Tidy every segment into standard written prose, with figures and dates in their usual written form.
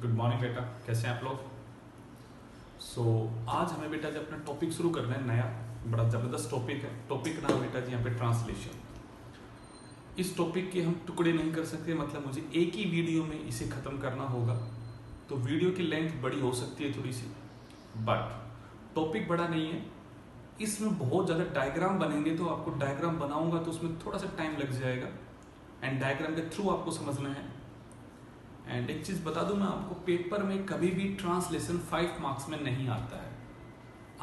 Good morning बेटा, कैसे हैं आप लोग। आज हमें बेटा जी अपना टॉपिक शुरू करना है, नया बड़ा ज़बरदस्त टॉपिक है। टॉपिक नाम बेटा जी यहाँ पे ट्रांसलेशन। इस टॉपिक के हम टुकड़े नहीं कर सकते, मतलब मुझे एक ही वीडियो में इसे ख़त्म करना होगा। तो वीडियो की लेंथ बड़ी हो सकती है थोड़ी सी, बट टॉपिक बड़ा नहीं है। इसमें बहुत ज़्यादा डायग्राम बनेंगे, तो आपको डायग्राम बनाऊंगा तो उसमें थोड़ा सा टाइम लग जाएगा, एंड डायग्राम के थ्रू आपको समझना है। एंड एक चीज़ बता दूं मैं आपको, पेपर में कभी भी ट्रांसलेशन 5 मार्क्स में नहीं आता है।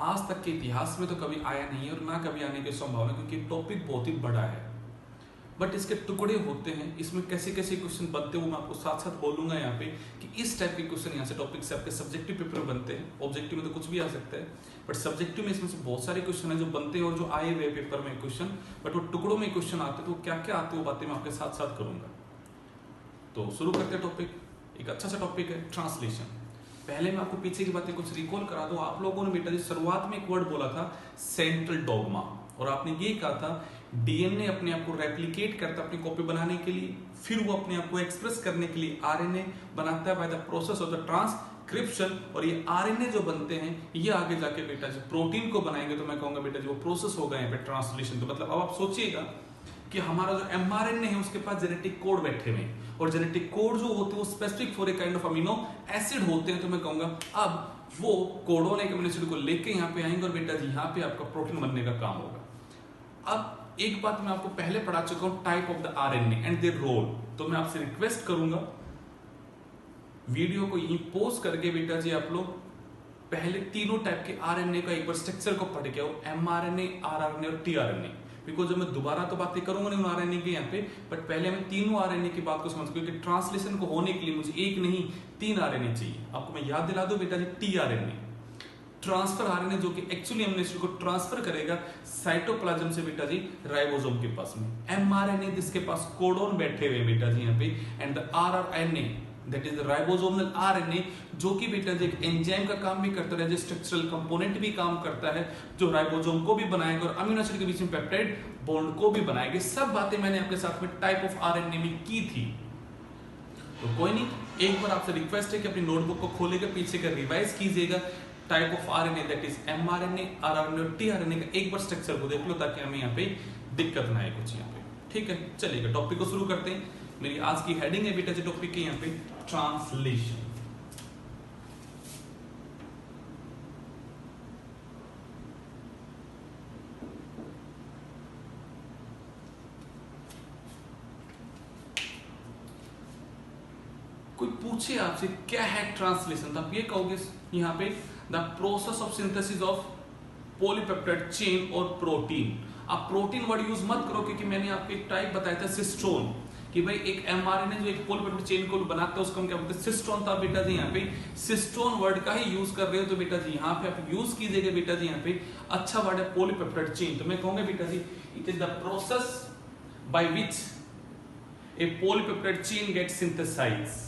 आज तक के इतिहास में तो कभी आया नहीं है और ना कभी आने की संभावना, क्योंकि टॉपिक बहुत ही बड़ा है। बट इसके टुकड़े होते हैं, इसमें कैसे कैसे क्वेश्चन बनते हैं वो मैं आपको साथ साथ बोलूंगा यहाँ पे, कि इस टाइप के क्वेश्चन यहाँ से टॉपिक से आपके सब्जेक्टिव पेपर बनते हैं। ऑब्जेक्टिव में तो कुछ भी आ सकता है, बट सब्जेक्टिव में इसमें से बहुत सारे क्वेश्चन हैं जो बनते हैं और जो आए हुए पेपर में क्वेश्चन, बट वो टुकड़ों में क्वेश्चन आते हैं। तो क्या क्या आते हैं वो बातें मैं आपके साथ साथ करूंगा। तो शुरू करते हैं टॉपिक। एक अच्छा सा टॉपिक है ट्रांसलेशन। पहले मैं आपको पीछे की बातें कुछ रिकॉल करा दूं। आप लोगों ने बेटा जी शुरुआत में एक वर्ड बोला था सेंट्रल डॉगमा, और आपने ये कहा था डीएनए अपने आप को रेप्लिकेट करता है अपनी कॉपी बनाने के लिए, फिर वो अपने आप को एक्सप्रेस करने के लिए आरएनए बनाता है by the process of the transcription. और ये आरएनए जो बनते हैं ये आगे जाके बेटा जी प्रोटीन को बनाएंगे। तो मैं कहूंगा बेटा जी वो प्रोसेस होगा यहाँ पे ट्रांसलेशन। तो मतलब अब आप सोचिएगा कि हमारा जो एमआरएनए है उसके पास जेनेटिक कोड बैठे हुए हैं, और जेनेटिक कोड जो होते हैं वो specific for a kind of amino acid होते हैं। तो मैं कहूंगा अब वो कोडोन एक अमीनो एसिड को लेके यहाँ पे आएंगे और बेटा जी यहाँ पे आपका प्रोटीन बनने का काम होगा। अब एक बात मैं आपको पहले पढ़ा चुका हूं, type of the RNA and their role. तो मैं आपसे रिक्वेस्ट करूंगा वीडियो को यहीं पोज करके बेटा जी आप लोग पहले तीनों टाइप के आरएनए का एक बार स्ट्रक्चर को पढ़ के आओ, एमआरएनए, आरआरएनए और टीआरएनए। बिकॉज जब मैं दोबारा तो बातें करूंगा नहीं उन आरएनए के यहाँ पे, बट पहले मैं तीनों आरएनए की बात को समझ, क्योंकि ट्रांसलेशन को होने के लिए मुझे एक नहीं 3 आरएनए चाहिए। आपको मैं याद दिला दूं बेटा जी, टीआरएनए ट्रांसफर आरएनए जो कि एक्चुअली अमीनो एसिड को ट्रांसफर करेगा साइटोप्लाज्म से बेटा जी राइबोसोम के पास में। एमआरएनए जिसके पास कोडोन बैठे हुए बेटा जी यहाँ पे, and the rRNA that is the ribosomal RNA, जो कि बेटा जी एक एंजाइम का काम भी करता है, जो स्ट्रक्चरल कंपोनेंट भी काम करता है, जो राइबोसोम को भी बनाएगा और अमीनो एसिड के बीच में पेप्टाइड बॉन्ड को भी बनाएगा। सब बातें मैंने आपके साथ में टाइप ऑफ आरएनए में की थी। तो कोई नहीं, एक बार आपसे रिक्वेस्ट है कि अपनी नोटबुक को खोलेगा, पीछे का रिवाइज कीजिएगा। Type of RNA that is mRNA, rRNA और टीआरएनए का एक बार स्ट्रक्चर को देख लो, ताकि हमें यहाँ पे दिक्कत ना आए कुछ यहाँ पे। ठीक है, चलिएगा टॉपिक को शुरू करते हैं। मेरी आज की हेडिंग है बेटा जी टॉपिक के यहाँ पे ट्रांसलेशन। कोई पूछे आपसे क्या है ट्रांसलेशन, तो आप ये कहोगे यहाँ पे the process of synthesis of polypeptide chain और प्रोटीन। आप प्रोटीन वर्ड यूज मत करो, क्योंकि मैंने आपको एक टाइप बताया था सिस्टोन, कि भाई एक एमआरएनए जो एक पॉलीपेप्टाइड चेन को बनाता है उसको हम क्या बोलते हैं, सिस्टोन। था बेटा जी यहाँ पे सिस्टोन वर्ड का ही यूज कर रहे हो, तो बेटा जी यहाँ पे आप यूज कीजिएगा बेटा जी यहाँ पे अच्छा वर्ड है पॉलीपेप्टाइड चेन। तो मैं कहूंगा बेटा जी it is the process by which a polypeptide chain get synthesize.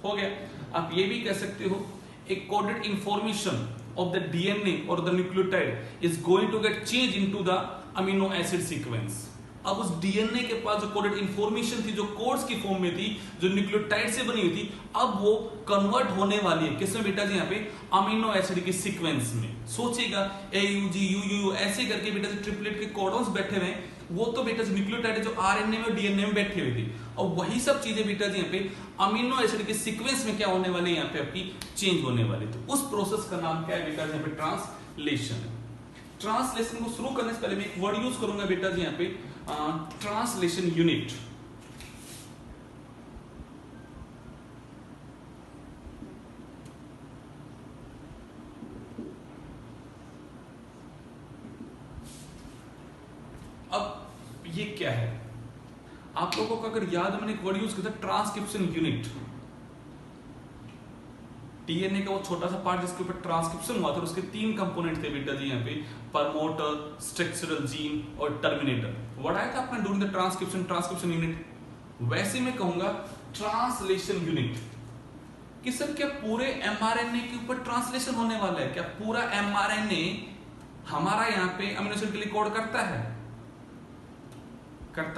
हो गया। आप ये भी कह सकते हो एक coded information of the DNA or the nucleotide is going to get changed into the amino acid sequence। अब उस DNA के पास जो कोडेड इंफॉर्मेशन थी, जो कोड्स की फॉर्म में थी, जो न्यूक्लियोटाइड से बनी हुई थी, अब वो कन्वर्ट होने वाली है किसमें बेटा जी यहाँ पे, अमीनो एसिड के सीक्वेंस में। सोचिएगा AUG UU ऐसे करके बेटा जी ट्रिपलेट के कोडॉन्स बैठे हुए हैं, वो तो बेटा जी न्यूक्लियोटाइड है जो आरएनए में और डीएनए में बैठे हुए थे, और वही सब चीजें बेटा जी यहाँ पे अमीनो एसिड के सीक्वेंस में क्या होने वाले, यहाँ पे आपकी चेंज होने वाली। तो उस प्रोसेस का नाम क्या है बेटा जी यहाँ पे, ट्रांसलेशन। ट्रांसलेशन को शुरू करने से पहले मैं एक वर्ड यूज करूंगा बेटा जी यहाँ पे, ट्रांसलेशन यूनिट। अब ये क्या है, आप लोगों को अगर याद है मैंने एक वर्ड यूज किया था ट्रांसक्रिप्शन यूनिट। डीएनए का वो छोटा सा पार्ट जिसके ऊपर ट्रांसक्रिप्शन हुआ था, उसके 3 कंपोनेंट थे बेटा जी यहाँ पे, प्रमोटर, स्ट्रक्चरल जीन और टर्मिनेटर। वर्ड आया था अपना ड्यूरिंग द ट्रांसक्रिप्शन यूनिट। वैसे मैं कहूंगा ट्रांसलेशन यूनिट कि सर क्या पूरे एमआरएनए के ऊपर ट्रांसलेशन होने वाला है, क्या पूरा एमआरएनए हमारा यहाँ पे अमीनो एसिड के लिए कोड करता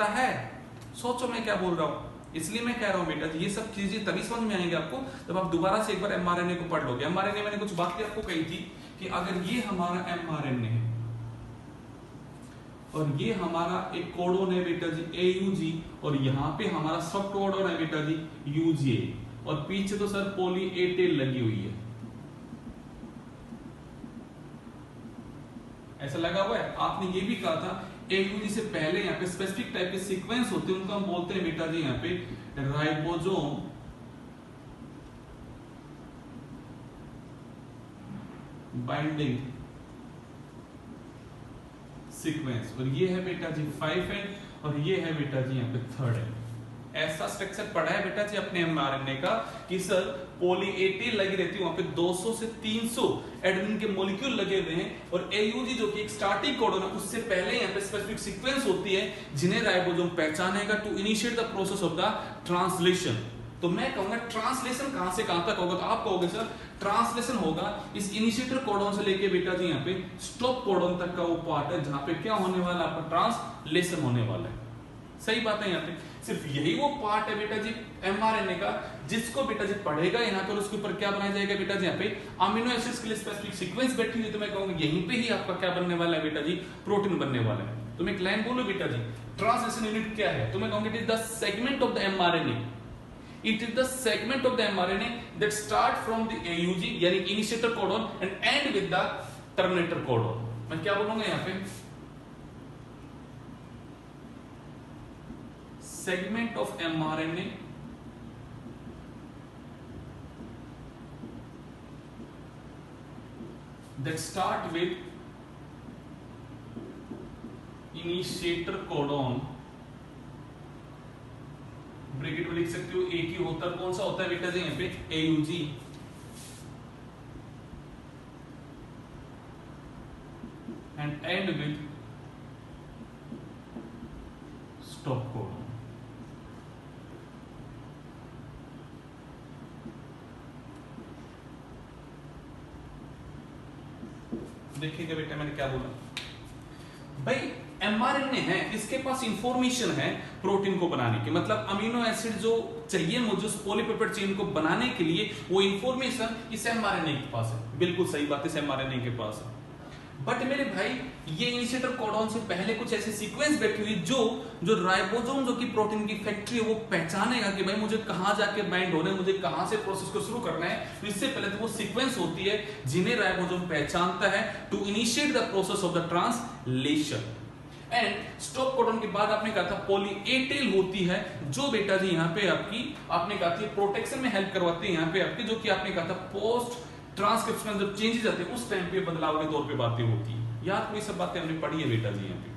है? सोचो मैं क्या बोल रहा हूं। इसलिए मैं कह रहा हूं बेटा जी ये सब चीजें तभी समझ में आएंगे आपको जब आप दोबारा से एक बार mRNA को पढ़ लोगे। mRNA मैंने कुछ बातें आपको कही थी कि अगर ये हमारा mRNA है और ये हमारा एक कोडोन है बेटा जी AUG और यहाँ पे हमारा सब कोडोन है बेटा जी UGA और पीछे तो सर पॉली ए टेल लगी हुई है, ऐसा लगा हुआ है। आपने ये भी कहा था AUG से पहले यहाँ पे स्पेसिफिक टाइप के सीक्वेंस होते हैं, उनको हम बोलते हैं बेटा जी यहाँ पे राइबोसोम बाइंडिंग सीक्वेंस, और ये है बेटा जी 5' और ये है बेटा जी यहाँ पे 3'। ऐसा स्ट्रक्चर पढ़ा है बेटा जी अपने mRNA का कि सर पॉली ए टेल लगी रहती है, वहां पे 200 से 300 एडेनिन के मॉलिक्यूल लगे हुए हैं और AUG जो कि एक स्टार्टिंग कोडोन है उससे पहले यहाँ पे स्पेसिफिक सीक्वेंस होती है जिन्हें राइबोसोम पहचानेगा to initiate the process of the translation. तो मैं कहूंगा ट्रांसलेशन कहां से कहां तक होगा, तो आप कहोगे सर ट्रांसलेशन होगा इस इनिशिएटर कोडोन से लेके बेटा जी यहाँ पे स्टॉप कोडोन तक का वो पार्ट है जहां पे क्या होने वाला है, आपका ट्रांसलेशन होने वाला है। सही बात है। यहाँ पे सिर्फ यही वो पार्ट है बेटा जी mRNA का जिसको बेटा जी पढ़ेगा यहाँ पे और उसके ऊपर क्या बनाया जाएगा बेटा जी यहाँ पे अमीनो एसिड्स के लिए स्पेसिफिक सीक्वेंस बैठी हुई, तो मैं कहूंगा यहीं पे ही आपका क्या बनने वाला है बेटा जी, प्रोटीन बनने वाला है। तो मैं एक लाइन बोलूं बेटा जी ट्रांसलेशन यूनिट क्या है, तो मैं कहूंगा it is the segment of the mRNA, it is the segment of the mRNA that start from the AUG यानी initiator codon and end with the terminator codon। मैं क्या बोलूंगा यहाँ पे segment of mRNA that start with initiator codon, bracket में लिख सकते हो एक ही होता है, कौन सा होता है बेटा जी यहाँ पे AUG, and end with stop codon। देखिएगा बेटा मैंने क्या बोला, भाई mRNA है इसके पास इंफॉर्मेशन है प्रोटीन को बनाने की, मतलब अमीनो एसिड जो चाहिए मुझे उस पॉलीपेप्टाइड चेन को बनाने के लिए वो इंफॉर्मेशन इस mRNA के पास है। बिल्कुल सही बात है, इस mRNA के पास है। बट मेरे भाई ये इनिशिएटर कोडॉन से पहले कुछ ऐसे सीक्वेंस बैठी हुई जो राइबोसोम जो कि प्रोटीन की फैक्ट्री है वो पहचानेगा कि भाई मुझे कहां जाके बाइंड होना है, मुझे कहां से प्रोसेस को शुरू करना है। तो इससे पहले तो वो सीक्वेंस होती है जिन्हें राइबोसोम पहचानता है to initiate the process of the translation. And stop codon के बाद आपने कहा था पॉली ए टेल होती है जो बेटा जी यहाँ पे आपकी आपने कहा था प्रोटेक्शन में हेल्प करवाती है यहाँ पे आपकी, जो कि आपने कहा था पोस्ट ट्रांसक्रिप्शन जब चेंजेस आते हैं उस टाइम पे बदलाव के तौर पे बातें होती है। याद कोई सब बातें हमने पढ़ी है बेटा जी यहाँ पे,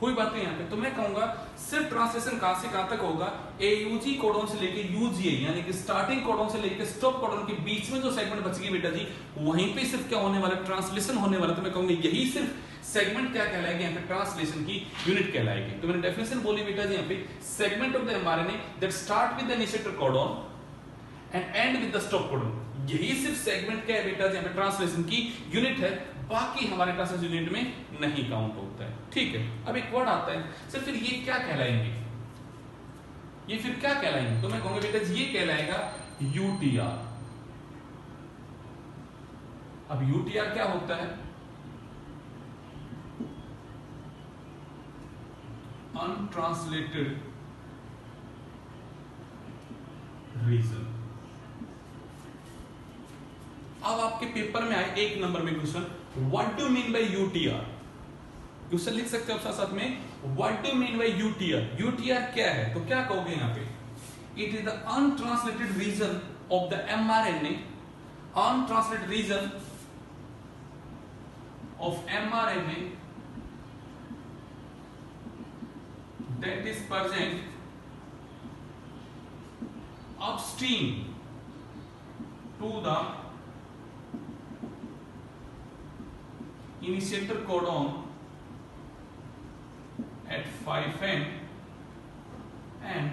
कोई बातें यहाँ पे। तो मैं कहूंगा सिर्फ ट्रांसलेशन कहां से कहां तक होगा, AUG कोडॉन से लेके UGA यानी कि स्टार्टिंग कोडॉन से लेके स्टॉप कोडॉन के बीच में जो सेगमेंट बच गई बेटा जी वहीं पे सिर्फ क्या होने वाला, ट्रांसलेशन होने वाला। तो मैं कहूंगा यही सिर्फ सेगमेंट क्या कहलाएगी यहाँ पे, ट्रांसलेशन की यूनिट कहलाएगी। तो मैंने डेफिनेशन बोली बेटा जी यहाँ पे segment of the mRNA that start with the initiator codon and and with the stop codon, यही सिर्फ सेगमेंट क्या है बेटा जी यहाँ पे ट्रांसलेशन की यूनिट है, बाकी हमारे ट्रांसलेशन यूनिट में नहीं काउंट होता है। ठीक है, अब एक वर्ड आता है सर फिर ये क्या कहलाएंगे, ये फिर क्या कहलाएंगे, तो मैं कहूंगा बेटा ये कहलाएगा UTR। अब UTR क्या होता है, अनट्रांसलेटेड रीजन। अब आपके पेपर में आए एक नंबर में question, what do mean bye UTR, question लिख सकते हो आप साथ में, what do mean bye UTR, UTR क्या है, तो क्या कहोगे यहाँ पे, it is the untranslated region of the mRNA, untranslated region of mRNA that is present upstream to the initiator codon at 5' and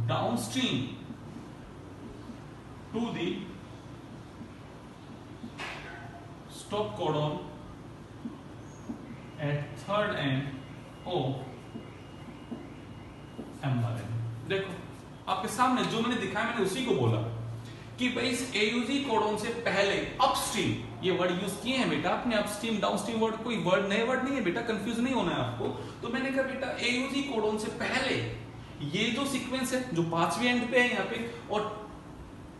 downstream to the stop codon at 3rd end of mRNA। देखो आपके सामने जो मैंने दिखाया मैंने उसी को बोला कि भाई इस AUG कोडोन से पहले अपस्ट्रीम, ये वर्ड यूज किए हैं बेटा आपने, अपस्ट्रीम डाउनस्ट्रीम वर्ड कोई वर्ड नए वर्ड नहीं है बेटा, कंफ्यूज नहीं होना है आपको। तो मैंने कहा बेटा AUG कोडोन से पहले ये जो सीक्वेंस है जो 5वें एंड पे है यहाँ पे, और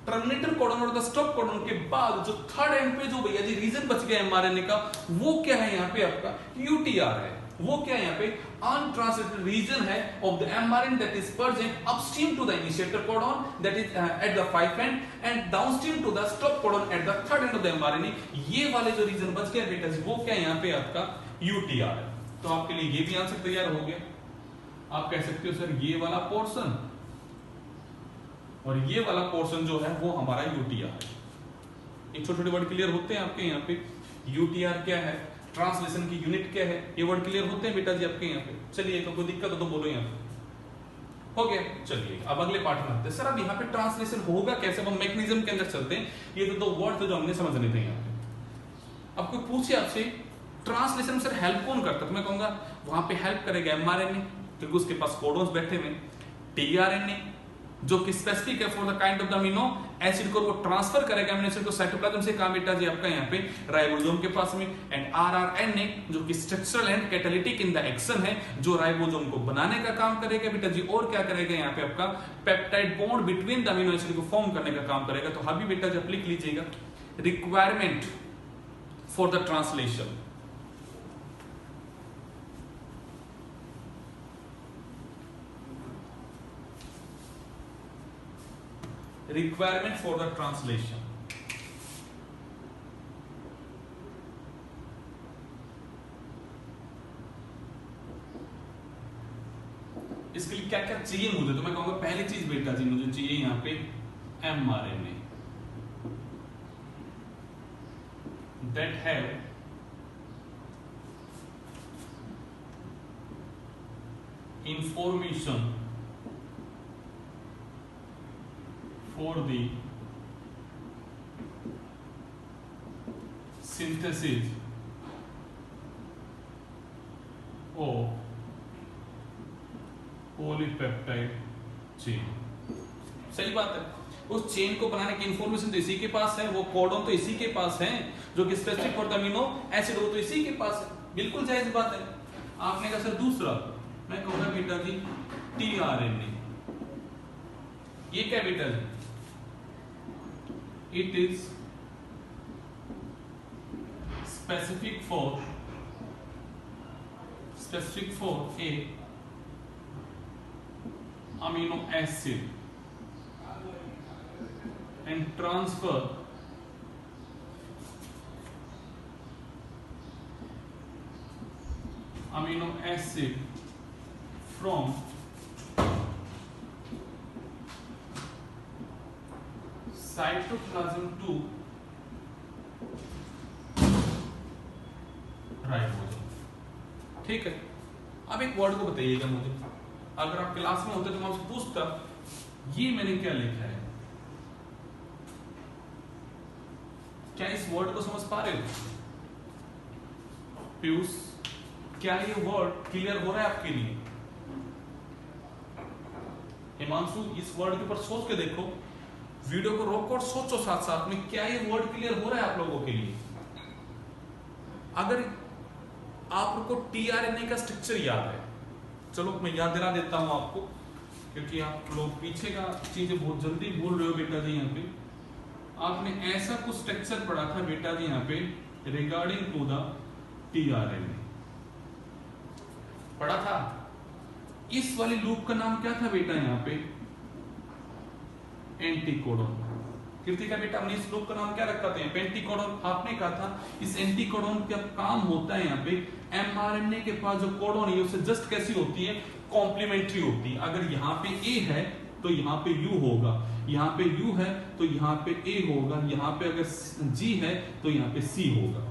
टर्मिनेटर कोडोन और स्टॉप कोडोन के बाद जो थर्ड एंड पे जो भैया जी रीजन बच गया mRNA का, वो क्या है यहाँ पे आपका UTR है। वो क्या है यहाँ पे untranslated region है of the mRNA that is present upstream to the initiator codon that is at the 5 end and downstream to the stop codon at the third end of the mRNA। ये वाले जो reason बच गया बेटा वो क्या है यहाँ पे आपका UTR है। तो आपके लिए ये भी आंसर तैयार हो गया। आप कह सकते हो सर ये वाला पोर्शन और ये वाला पोर्शन जो है वो हमारा UTR है। एक छोटे छोटे वर्ड क्लियर होते हैं आपके यहाँ पे। UTR क्या है, ट्रांसलेशन की यूनिट क्या है, ये वर्ड क्लियर होते हैं बेटा जी आपके यहाँ पे। चलिए कोई दिक्कत हो तो बोलो यहाँ पे। हो गया, चलिए अब अगले पार्ट में आते हैं। सर अब यहाँ पे ट्रांसलेशन होगा कैसे, हम मैकेनिज्म के अंदर चलते हैं। ये तो 2 वर्ड थे जो हमने समझने थे यहाँ पे। अब कोई पूछे आपसे ट्रांसलेशन सर हेल्प कौन करता है, तो मैं कहूंगा वहां पे हेल्प करेगा mRNA क्योंकि उसके पास कोडोन्स बैठे हुए, tRNA जो कि स्पेसिफिक है for the kind of the amino acid को वो ट्रांसफर करेगा अमीनो एसिड को साइटोप्लाज्म से, कहां बेटा जी आपका यहाँ पे राइबोसोम के पास में। एंड rRNA जो कि structural and catalytic in the action है, जो राइबोसोम को बनाने का काम करेगा बेटा जी, और क्या करेगा यहाँ पे आपका peptide bond between the amino acid को फॉर्म करने का काम करेगा। तो अभी बेटा जी आप लिख लीजिएगा requirement for the translation. Requirement for the translation। इसके लिए क्या क्या चाहिए मुझे, तो मैं कहूंगा पहली चीज बेटा जी मुझे चाहिए यहाँ पे mRNA that have information for the synthesis of polypeptide chain। सही बात है, उस चेन को बनाने की इंफॉर्मेशन तो इसी के पास है, वो कोडोन तो इसी के पास है, जो कि specific for the amino acid वो तो इसी के पास है। बिल्कुल जायज बात है। आपने कहा सर दूसरा, मैं कहूंगा बेटा जी tRNA। ये क्या बेटा जी, it is specific for a amino acid and transfer amino acid from cytoplasm to ribosome. ठीक है, अब एक वर्ड को बताइएगा मुझे, अगर आप क्लास में होते तो मैं आपसे पूछता ये मैंने क्या लिखा है, क्या इस वर्ड को समझ पा रहे हो पीयूष? क्या ये वर्ड क्लियर हो रहा है आपके लिए? हिमांशु इस वर्ड के ऊपर सोच के देखो, वीडियो को रोको और सोचो साथ साथ में, क्या ये वर्ड क्लियर हो रहा है आप लोगों के लिए? अगर आप लोग को tRNA का स्ट्रक्चर याद है, चलो मैं याद दिला देता हूं आपको, क्योंकि आप लोग पीछे का चीजें बहुत जल्दी भूल रहे हो बेटा जी। यहाँ पे आपने ऐसा कुछ स्ट्रक्चर पढ़ा था बेटा जी यहाँ पे रिगार्डिंग टू द tRNA पढ़ा था। इस वाले लूप का नाम क्या था बेटा यहाँ पे? एंटीकोडोन। कृतिका बेटा हमने इस लूप का नाम क्या रखा था? पेंटीकोडोन। आपने कहा था इस एंटीकोडोन का काम होता है यहाँ पे mRNA के पास जो कोडोन है उससे जस्ट कैसी होती है? कॉम्प्लीमेंट्री होती है। अगर यहाँ पे A है तो यहाँ पे U होगा, यहाँ पे U है तो यहाँ पे A होगा, यहाँ पे अगर G है तो यहाँ पे C होगा।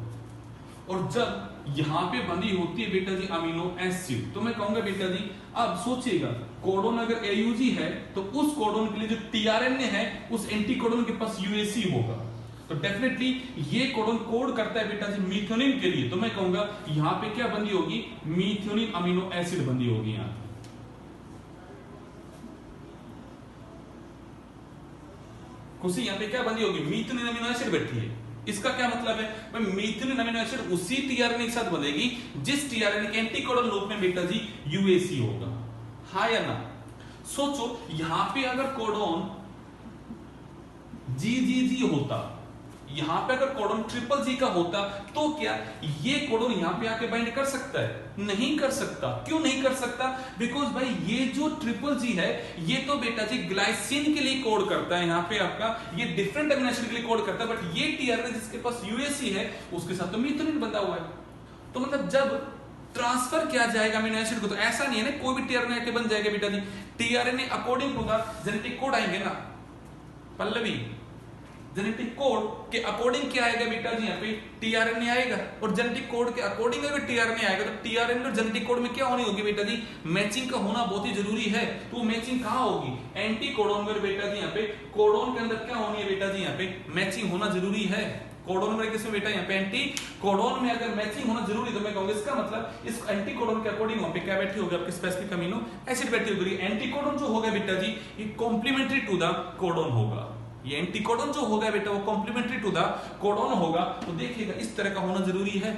और जब यहाँ पे बंधी होती है बेटा जी अमीनो एसिड, तो मैं कहूंगा बेटा जी अब सोचिएगा कोडोन अगर AUG है तो उस कोडोन के लिए जो tRNA है उस एंटीकोडोन के पास UAC होगा, तो डेफिनेटली ये कोडोन कोड करता है बेटा जी मीथ्योनिन के लिए। तो मैं कहूंगा यहाँ पे क्या बंदी होगी? मीथ्योनिन अमीनो एसिड बंदी होगी यहाँ। खुशी यहाँ पे क्या बनी होगी, मीथियोनिन अमीनो एसिड बैठी है। इसका क्या मतलब है भाई, मीथियोनिन अमीनो एसिड उसी टीआरएनए के साथ बनेगी जिस टीआरएनए के एंटीकोडन लूप में बेटा जी यूएसी होगा, हाँ या ना। सोचो यहां पे अगर कोडोन जी होता, यहां पे अगर कोडोन ट्रिपल जी का होता तो क्या ये कोडोन यहां पे आके बाइंड कर सकता है? नहीं कर सकता। क्यों नहीं कर सकता? बिकॉज भाई ये जो ट्रिपल जी है ये तो बेटा जी ग्लाइसिन के लिए कोड करता है, यहां पे आपका ये डिफरेंट अमीनो एसिड के लिए कोड करता है, बट ये टीआरएनए जिसके पास यूएसी है उसके साथ तो मीथियोनिन बंधा हुआ है। तो मतलब जब ट्रांसफर किया जाएगा अमीनो एसिड को तो ऐसा नहीं है ना कोई भी टीआरएनए के बन जाएगा बेटा जी, tRNA according to the genetic code आएंगे ना पल्लवी, जेनेटिक कोड के अकॉर्डिंग क्या आएगा बेटा जी, यहाँ पे टीआरएनए आएगा, और जेनेटिक कोड के अकॉर्डिंग अगर टीआरएनए आएगा तो टीआरएनए और जेनेटिक कोड में क्या होनी होगी बेटा जी, मैचिंग का होना बहुत ही जरूरी है। तो मैचिंग कहाँ होगी, एंटी कोडोन में बेटा जी, यहाँ पे कोडोन के अंदर क्या होनी है बेटा जी, यहाँ पे मैचिंग होना जरूरी है। कोडोन में किसमें बेटा, यहाँ पे एंटी कोडोन में अगर मैचिंग होना जरूरी तो मैं कहूंगा इसका मतलब इस एंटी कोडोन के अकॉर्डिंग वहां पे क्या बैठी होगी, आपकी स्पेसिफिक अमीनो एसिड बैठी होगी। एंटी कोडोन जो होगा बेटा जी ये कॉम्प्लीमेंट्री टू द कोडोन होगा, ये एंटीकोडोन जो होगा बेटा वो कॉम्प्लीमेंट्री टू द कोडोन होगा। तो देखिएगा इस तरह का होना जरूरी है,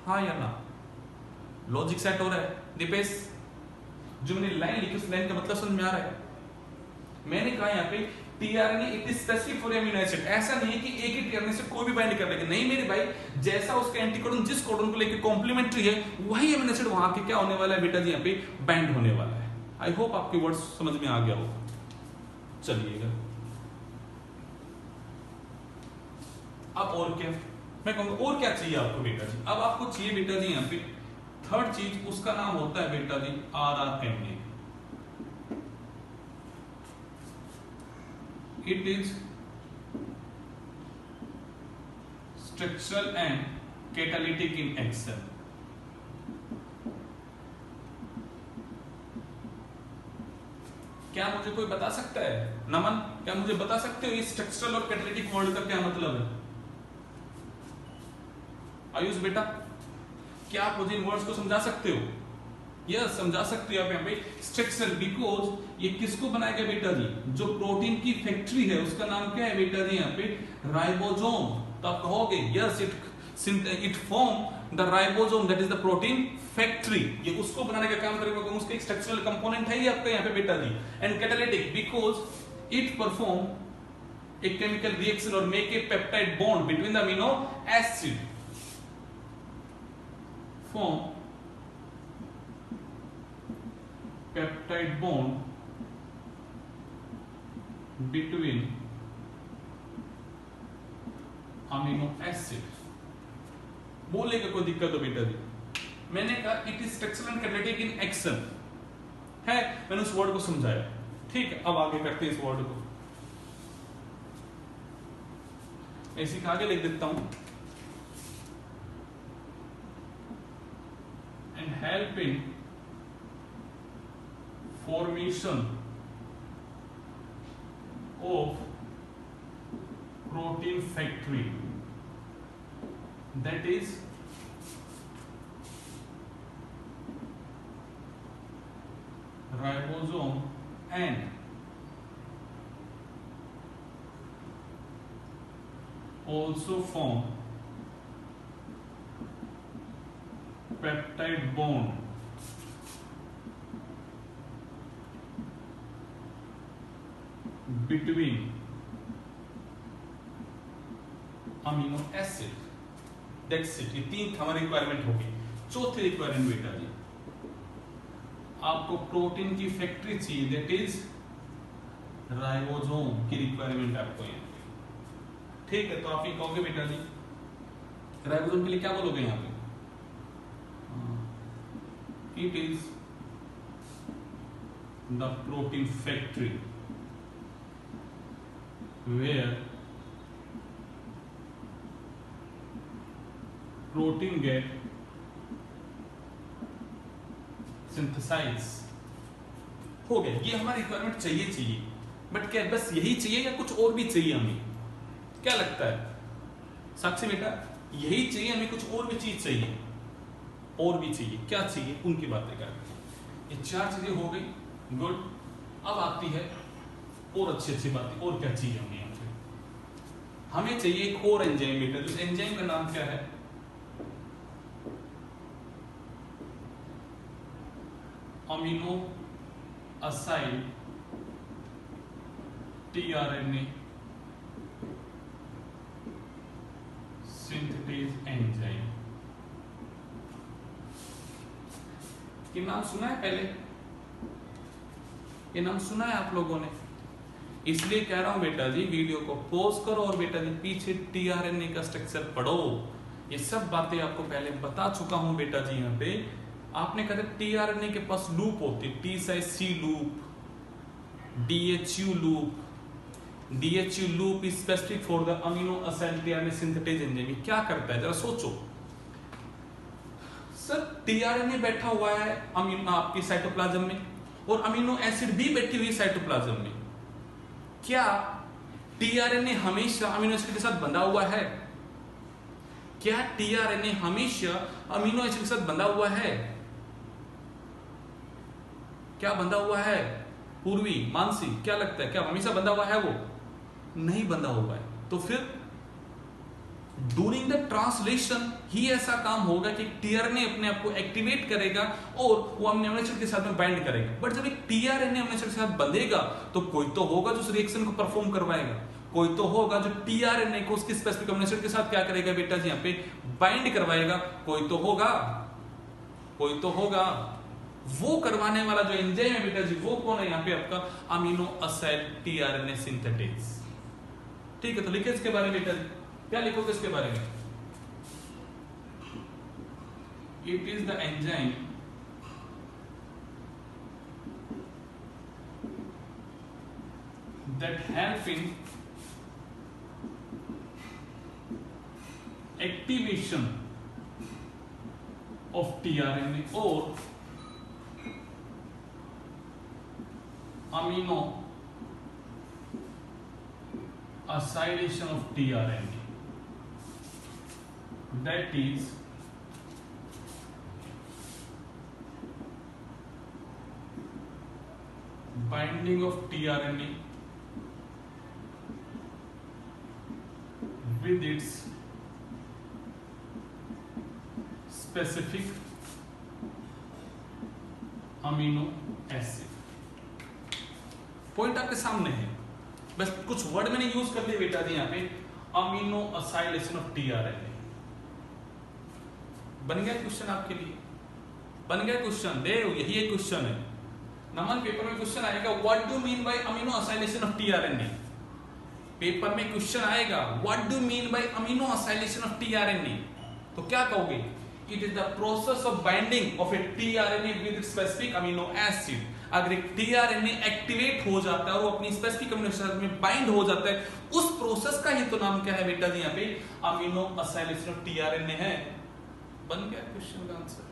हाँ या ना। लॉजिक सेट हो रहा है दीपेश, जो मैंने लाइन लिखी उस लाइन का मतलब समझ में आ रहा है। मैंने कहा यहाँ पे tRNA it is specific for amino acid, ऐसा नहीं है कि एक ही टीआरएनए से कोई भी बाइंड कर लेगा, नहीं मेरे भाई, जैसा उसका एंटीकोडोन जिस कोडोन को लेके कॉम्प्लीमेंट्री है वही अमीनो एसिड वहां के क्या होने वाला है बेटा जी, यहाँ पे बाइंड होने वाला है। आई होप आपके वर्ड्स समझ में आ गया होगा। चलिएगा अब और क्या, मैं कहूंगा और क्या चाहिए आपको बेटा जी, अब आपको चाहिए बेटा जी यहाँ पे थर्ड चीज, उसका नाम होता है बेटा जी rRNA. It is structural and catalytic in action. क्या मुझे कोई बता सकता है, नमन क्या मुझे बता सकते हो ये स्ट्रक्चरल और कैटालिटिक वर्ड का क्या मतलब है? आयुष बेटा क्या आप मुझे इन वर्ड्स को समझा सकते हो? यस समझा सकते हो आप यहाँ पे स्ट्रक्चरल, बिकॉज ये किसको बनाएगा बेटा जी, जो प्रोटीन की फैक्ट्री है उसका नाम क्या है बेटा जी, यहाँ पे राइबोसोम। तो आप कहोगे yes it form the ribosome that is the protein factory, ये उसको बनाने का काम करेगा, उसका एक स्ट्रक्चरल कंपोनेंट है ये आपका यहाँ पे बेटा जी। And catalytic because it perform a chemical reaction और make a peptide bond between the amino acid, form peptide bond between amino acid। बोलेगा कोई दिक्कत हो बेटा जी, मैंने कहा it is structural and catalytic in action है, मैंने उस वर्ड को समझाया, ठीक है। अब आगे करते हैं इस वर्ड को, ऐसे आगे लिख देता हूं, and helping formation of protein factory that is ribosome and also form peptide bond between amino acid, that's it. ये तीन हमारी रिक्वायरमेंट होगी। चौथी रिक्वायरमेंट बेटा जी आपको प्रोटीन की फैक्ट्री चाहिए, दैट इज राइबोसोम की रिक्वायरमेंट आपको यहाँ पे, ठीक है। तो आप ये कहोगे बेटा जी राइबोसोम के लिए क्या बोलोगे यहाँ पे, it is the protein factory where protein get synthesized। हो गया, ये हमारी रिक्वायरमेंट चाहिए, बट क्या बस यही चाहिए या कुछ और भी चाहिए हमें, क्या लगता है साक्षी बेटा? यही चाहिए हमें, कुछ और भी चीज चाहिए, और भी चाहिए, क्या चाहिए उनकी बातें करते हैं। ये चार चीजें हो गई, गुड। अब आती है और अच्छी बातें और क्या चाहिए हमें यहाँ पे? हमें चाहिए एक और एंजाइम बेटा। उस एंजाइम का नाम क्या है? Amino acyl tRNA synthetase enzyme. ये नाम सुना है पहले? ये नाम सुना है आप लोगों ने? इसलिए कह रहा हूं बेटा जी, वीडियो को पॉज करो और बेटा जी पीछे टीआरएनए का स्ट्रक्चर पढ़ो। ये सब बातें आपको पहले बता चुका हूं बेटा जी। यहाँ पे आपने कहा था टीआरएनए के पास लूप होती है, T psi C loop, DHU loop. DHU loop is specific for the amino acyl tRNA synthetase enzyme. क्या करता है जरा सोचो सर। टीआरएनए बैठा हुआ है अमीनो आपकी साइटोप्लाज्म में, और अमीनो एसिड भी बैठी हुई है साइटोप्लाज्म में। क्या टीआरएनए हमेशा अमीनो एसिड के साथ बंधा हुआ है? क्या टीआरएनए हमेशा अमीनो एसिड के साथ बंधा हुआ है? क्या बंधा हुआ है? पूर्वी, मानसी, क्या लगता है? क्या हमेशा बंधा हुआ है? वो नहीं बंधा हुआ है। तो फिर ड्यूरिंग द ट्रांसलेशन ही ऐसा काम होगा कि टीआरएनए अपने आप को एक्टिवेट करेगा और वो अमीनो एसिड के साथ में बाइंड करेगा। बट जब एक टीआरएनए अमीनो एसिड के साथ बंधेगा तो कोई तो होगा जो उस रिएक्शन को परफॉर्म करवाएगा, कोई तो होगा जो टीआरएनए को उसके स्पेसिफिक अमीनो एसिड के साथ क्या करेगा बेटा जी, यहाँ पे बाइंड करवाएगा। कोई तो होगा, कोई तो होगा। वो करवाने वाला जो एंजाइम है बेटा जी, वो कौन है यहाँ पे? आपका अमीनो असाइल टीआरएनए सिंथेटेज। ठीक है, तो लिखे इसके बारे में बेटा जी। क्या लिखोगे इसके बारे में? It is the enzyme that help in activation of tRNA और amino acylation of tRNA, that is binding of tRNA with its specific amino acid। Point आपके सामने है, बस कुछ वर्ड मैंने यूज कर दिए बेटा जी यहाँ पे। अमीनो असाइलेशन ऑफ टीआरएनए बन गया क्वेश्चन आपके लिए, बन गया क्वेश्चन। देव यही एक क्वेश्चन है। नमन पेपर में क्वेश्चन आएगा, what do mean by amino acylation of tRNA. Paper में क्वेश्चन आएगा, what do mean by amino acylation of tRNA. तो क्या कहोगे? It is the process of binding of A tRNA with specific amino acid. अगर एक tRNA activate हो जाता है और वो अपनी स्पेसिफिक अमीनो एसिड में बाइंड हो जाता है, उस प्रोसेस का ही तो नाम क्या है बेटा जी यहाँ पे? अमीनो असाइलेशन ऑफ टीआरएनए है। बन गया क्वेश्चन का आंसर।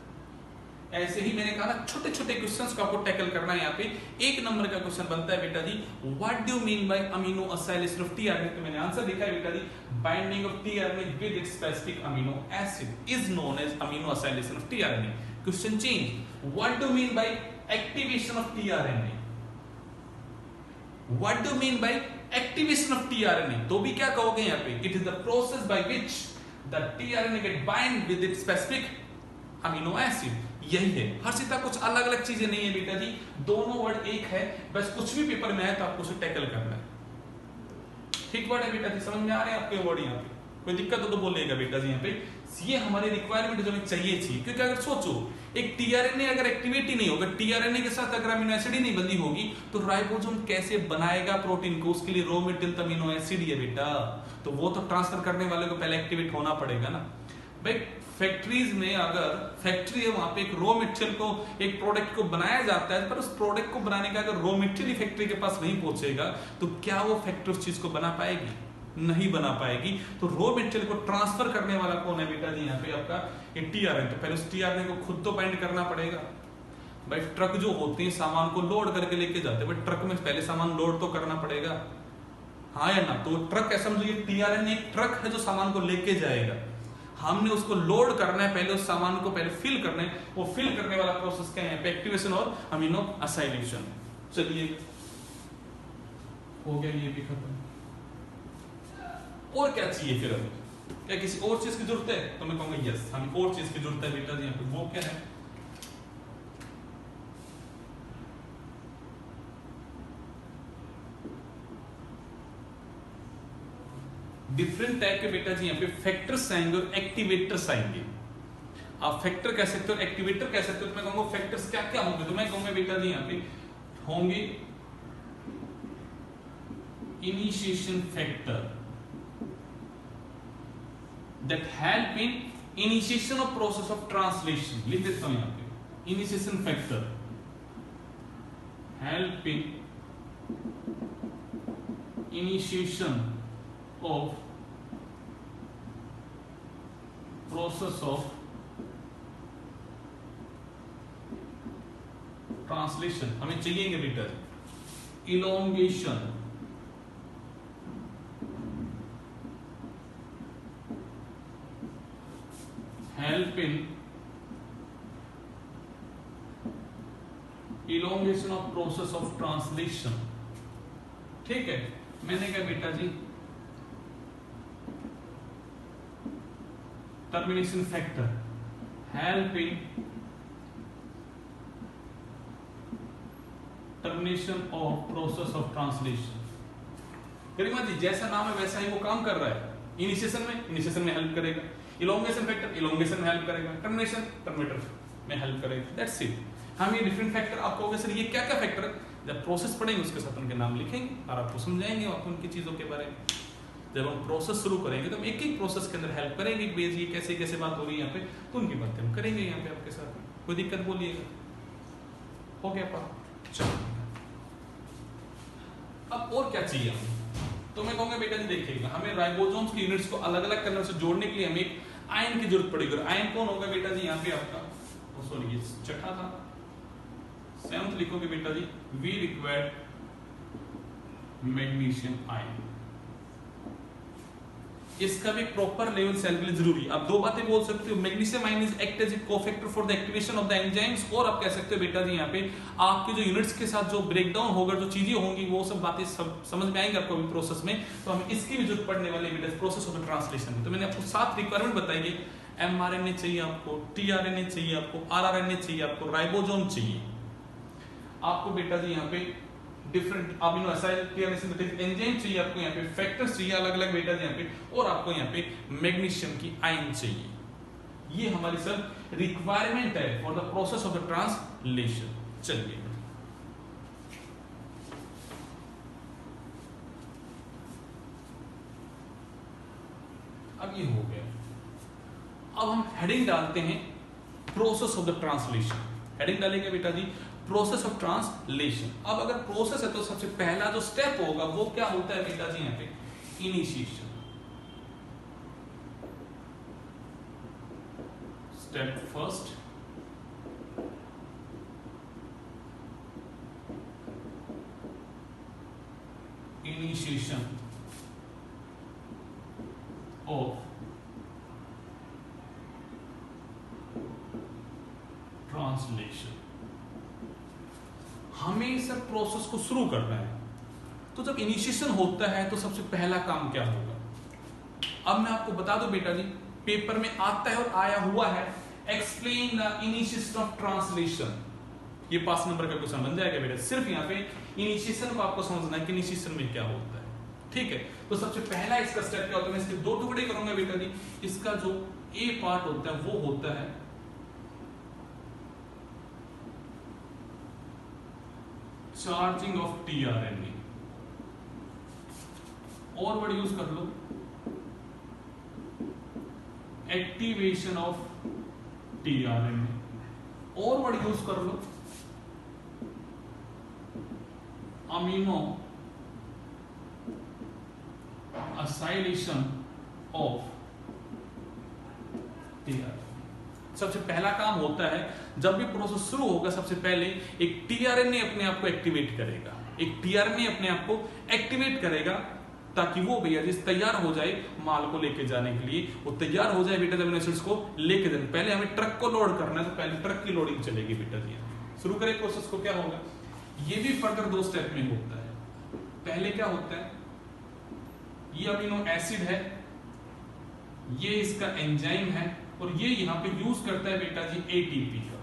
ऐसे ही मैंने कहा ना, छोटे छोटे क्वेश्चंस को आपको टैकल करना है। यहाँ पे 1 नंबर का क्वेश्चन बनता है बेटा जी, what do mean by amino acylation of tRNA. तो मैंने आंसर लिखा है बेटा जी, binding of tRNA with its specific amino acid is known as amino acylation of tRNA. Question change, what do mean by activation of tRNA. What do mean by activation of tRNA. तो भी क्या कहोगे यहाँ पे? It is the process by which the tRNA get bind with its specific amino acid. यही है, हर सीता कुछ अलग अलग चीजें नहीं है बेटा जी, दोनों वर्ड एक है। बस कुछ भी पेपर में है तो आपको उसे टैकल करना है। ठीक वर्ड है बेटा जी, समझ में आ रहे हैं आपके वर्ड? यहाँ पे कोई दिक्कत हो तो बोलिएगा बेटा जी। यहाँ पे ये हमारी रिक्वायरमेंट जो हमें चाहिए थी, क्योंकि अगर सोचो एक टीआरएनए अगर एक्टिवेट ही नहीं होगा, टीआरएनए के साथ अगर अमीनो एसिड ही नहीं बंधी होगी, तो राइबोसोम कैसे बनाएगा प्रोटीन को? उसके लिए रॉ मटेरियल अमीनो एसिड है बेटा, तो वो तो ट्रांसफर करने वाले को पहले एक्टिवेट होना पड़ेगा ना भाई। फैक्ट्रीज में अगर फैक्ट्री है, वहां पे एक रॉ मटेरियल को, एक प्रोडक्ट को बनाया जाता है, पर उस प्रोडक्ट को बनाने का अगर रॉ मटेरियल फैक्ट्री के पास नहीं पहुंचेगा तो क्या वो फैक्ट्री उस चीज को बना पाएगी? नहीं बना पाएगी। तो रॉ मटेरियल को ट्रांसफर करने वाला कौन है बेटा जी? यहाँ पे आपका टीआरएनए। तो पहले उस टीआरएनए को खुद तो बाइंड करना पड़ेगा भाई। ट्रक जो होते हैं सामान को लोड करके लेके जाते हैं, ट्रक में पहले सामान लोड तो करना पड़ेगा, हाँ या ना? तो ट्रक ऐसा समझिए, टीआरएनए एक ट्रक है जो सामान को लेके जाएगा। हमने उसको लोड करना है, पहले उस सामान को पहले फिल करना है। वो फिल करने वाला प्रोसेस क्या है? एक्टिवेशन और अमीनो असाइलेशन। चलिए हो गया ये भी खत्म। और क्या चाहिए फिर हमें? क्या किसी और चीज की जरूरत है? तो मैं कहूंगा यस, हमें और चीज की जरूरत है बेटा जी यहाँ पे। वो क्या है? डिफरेंट टाइप के बेटा जी यहाँ पे फैक्टर्स आएंगे और एक्टिवेटर्स आएंगे। आप फैक्टर कह सकते हो, एक्टिवेटर कह सकते हो। तो मैं कहूंगा फैक्टर्स क्या क्या होंगे? तो मैं कहूंगा बेटा जी यहाँ पे होंगे initiation factor that help in initiation of process of translation। लिख देता हूं यहां पे initiation factor help in initiation of process of translation। हमें चाहिए बेटा elongation help in elongation of process of translation। ठीक है, मैंने कहा बेटा जी termination factor help in termination of process of translation। गरिमा जी जैसा नाम है वैसा ही वो काम कर रहा है। इनिशिएशन में हेल्प करेगा, इलोंगेशन फैक्टर इलोंगेशन में हेल्प करेगा, टर्मिनेशन टर्मिनेटर में हेल्प करेगा। That's it. हम ये डिफरेंट फैक्टर आप कहोगे सर ये क्या क्या फैक्टर है? जब प्रोसेस पढ़ेंगे उसके साथ उनके नाम लिखेंगे और आपको समझाएंगे आप उनकी चीजों के बारे में। जब हम प्रोसेस शुरू करेंगे तो हम एक एक प्रोसेस के अंदर हेल्प करेंगे कि ये कैसे कैसे बात हो रही है यहाँ पे, तो उनकी बातें हम करेंगे यहाँ पे आपके साथ। कोई दिक्कत बोलिएगा। हो गया पास? चलो अब और क्या चाहिए हमें? तो मैं कहूंगा बेटा जी देखिएगा हमें राइबोसोम्स की यूनिट्स को अलग अलग करने से जोड़ने के लिए हमें एक आयन की जरूरत पड़ेगी। और आयन कौन होगा बेटा जी यहाँ पे आपका? सॉरी ये छठा था, 7th लिखोगे बेटा जी वी रिक्वायर मैग्नीशियम आयन। इसका भी प्रॉपर लेवल सेल के लिए जरूरी। आप दो बातें बोल सकते हो, magnesium ion is act as a cofactor for the activation of the enzymes, और आप कह सकते हो बेटा जी यहाँ पे आपके जो यूनिट्स के साथ जो ब्रेकडाउन होगा, जो चीजें होंगी वो सब बातें सब समझ में आएंगे आपको प्रोसेस में। तो हमें इसकी भी जरूरत पड़ने वाली है प्रोसेस ऑफ ट्रांसलेशन में। तो मैंने आपको 7 रिक्वायरमेंट बताई है। mRNA चाहिए आपको, tRNA चाहिए आपको, rRNA चाहिए आपको, राइबोसोम चाहिए आपको बेटा जी यहाँ पे, डिफरेंट अमीनो एसिड एंजाइम चाहिए आपको, यहाँ पे फैक्टर्स चाहिए अलग अलग बेटा जी यहाँ पे, और आपको यहाँ पे मैग्नीशियम की आयन चाहिए। ये हमारी सब रिक्वायरमेंट है for the process of the translation. चलिए अब ये हो गया। अब हम हेडिंग डालते हैं process of the translation. Heading डालेंगे बेटा जी प्रोसेस ऑफ ट्रांसलेशन। अब अगर प्रोसेस है तो सबसे पहला जो स्टेप होगा वो क्या होता है बेटा जी यहाँ पे? Initiation. Step first initiation of translation. हमें सर प्रोसेस को शुरू करना है, तो जब इनिशिएशन होता है तो सबसे पहला काम क्या होगा? अब मैं आपको बता दूं बेटा जी, पेपर में आता है और आया हुआ है, explain the initiation of translation. ये 5 नंबर का क्वेश्चन बन जाएगा बेटा। सिर्फ यहाँ पे इनिशिएशन को आपको समझना है कि इनिशिएशन में क्या होता है। ठीक है, तो सबसे पहला इसका स्टेप क्या होता है? मैं इसके 2 टुकड़े करूंगा बेटा जी। इसका जो ए पार्ट होता है वो होता है चार्जिंग ऑफ tRNA, और वर्ड यूज कर लो एक्टिवेशन ऑफ tRNA, और वर्ड यूज कर लो अमीनो एसाइलेशन ऑफ tRNA। सबसे पहला काम होता है जब भी प्रोसेस शुरू होगा, सबसे पहले एक tRNA अपने आप को एक्टिवेट करेगा। एक tRNA अपने आप को एक्टिवेट करेगा ताकि वो भैया जिस तैयार हो जाए माल को लेके जाने के लिए। वो तैयार हो जाए बेटा अमीनो एसिड्स को लेके जाने, पहले हमें ट्रक को लोड करना है, तो पहले ट्रक की लोडिंग चलेगी बेटा जी। शुरू करें प्रोसेस को, क्या होगा? ये भी फर्दर 2 स्टेप में होता है। पहले क्या होता है, ये अमीनो एसिड है, ये इसका एंजाइम है, और ये यहां पे यूज करता है बेटा जी एटीपी का।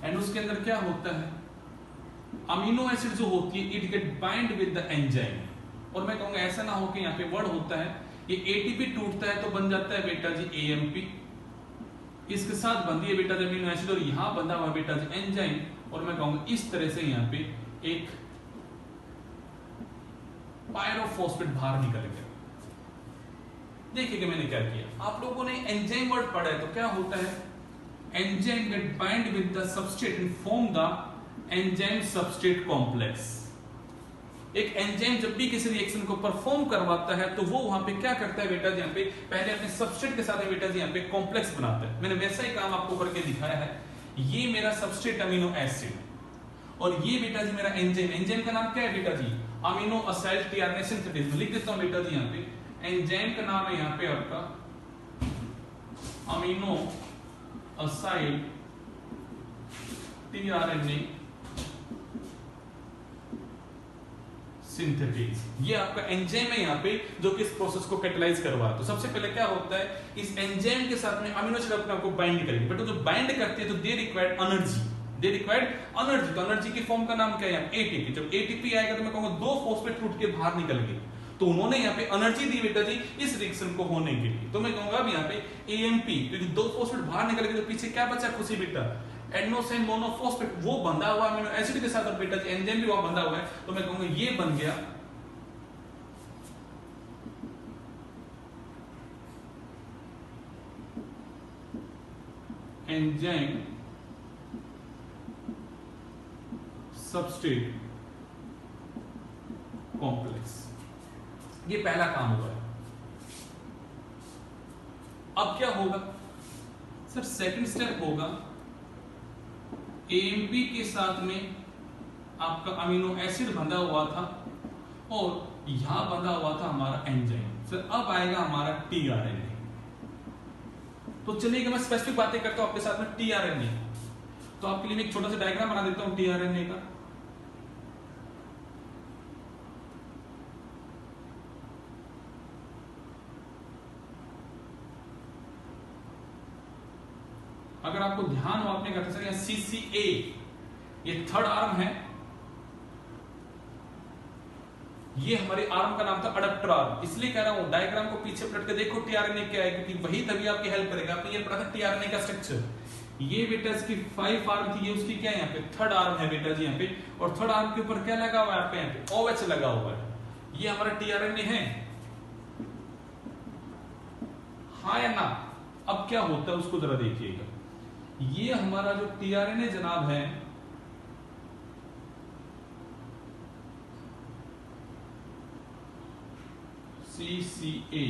एंड उसके अंदर क्या होता है, अमीनो एसिड जो होती है it get bind with the enzyme. और मैं कहूंगा ऐसा ना हो कि यहाँ पे वर्ड होता है, ये एटीपी टूटता है तो बन जाता है बेटा जी एएमपी, इसके साथ बंधी है बेटा जी अमीनो एसिड, और यहां बंधा हुआ बेटा जी एंजाइम। और मैं कहूंगा इस तरह से यहाँ पे एक पायरोफॉस्फेट बाहर निकल गया। देखिए कि मैंने क्या किया, आप लोगों ने एंजाइम वर्ड पढ़ा है तो क्या होता है, enzyme get bind with the substrate and form the enzyme substrate complex. एक एंजाइम जब भी किसी रिएक्शन को परफॉर्म करवाता है तो वो वहां पे क्या करता है बेटा जी, यहाँ पे पहले अपने सबस्ट्रेट के साथ में बेटा जी यहाँ पे कॉम्प्लेक्स बनाता है। मैंने वैसा ही काम आपको करके दिखाया है। ये मेरा सबस्ट्रेट अमीनो एसिड, और ये बेटा जी मेरा एंजाइम। एंजाइम का नाम क्या है बेटा जी, अमीनो असाइल टीआरएनए सिंथेसिस। लिख देता हूं बेटा जी यहाँ पे, एंजाइम का नाम है यहाँ पे आपका अमीनो असाइल टीआरएनए सिंथेटिस। ये आपका एंजाइम है यहाँ पे जो कि इस प्रोसेस को कैटलाइज करवा। तो सबसे पहले क्या होता है, इस एंजाइम के साथ में अमीनो एसिड अपने आप को बाइंड करेगी, बट जो बाइंड करती है तो they required energy, they required energy. तो एनर्जी की फॉर्म का नाम क्या है, एटीपी। जब एटीपी आएगा तो मैं कहूंगा दो फॉस्फेट टूट के बाहर निकल गए, तो उन्होंने यहाँ पे एनर्जी दी बेटा जी इस रिएक्शन को होने के लिए। तो मैं कहूंगा अब यहाँ पे एएमपी, क्योंकि दो फॉस्फेट बाहर निकल गए तो पीछे क्या बचा खुशी बेटा, एडेनोसिन मोनोफॉस्फेट, वो बंधा हुआ अमीनो एसिड के साथ, और बेटा जी एंजाइम भी वहां बंधा हुआ है। तो मैं कहूंगा ये बन गया एंजाइम सबस्ट्रेट कॉम्प्लेक्स। ये पहला काम हुआ है। अब क्या होगा सर, सेकंड स्टेप होगा, एएमपी के साथ में आपका अमीनो एसिड बंधा हुआ था और यहां बंधा हुआ था हमारा एंजाइम। सर अब आएगा हमारा टीआरएनए। तो चलिए मैं स्पेसिफिक बातें करता हूं आपके साथ में टीआरएनए। तो आपके लिए मैं एक छोटा सा डायग्राम बना देता हूं टीआरएनए का। अगर आपको ध्यान हो, आपने कहा था सर यहाँ सीसीए, ये थर्ड आर्म है, ये हमारे आर्म का नाम था अडप्टर आर्म। इसलिए कह रहा हूं डायग्राम को पीछे पलट के देखो टीआरएनए क्या है, क्योंकि वही तभी आपकी हेल्प करेगा। आपने ये पढ़ा था टीआरएनए का स्ट्रक्चर। ये बेटा इसकी 5 आर्म थी, ये उसकी क्या है यहाँ पे थर्ड आर्म है बेटा जी यहाँ पे, और थर्ड आर्म के ऊपर क्या लगा हुआ है आपके यहाँ पे OH लगा हुआ है। ये हमारा टीआरएनए है, हाँ या ना। अब क्या होता है उसको जरा देखिएगा। ये हमारा जो टीआरएनए जनाब है, CCA,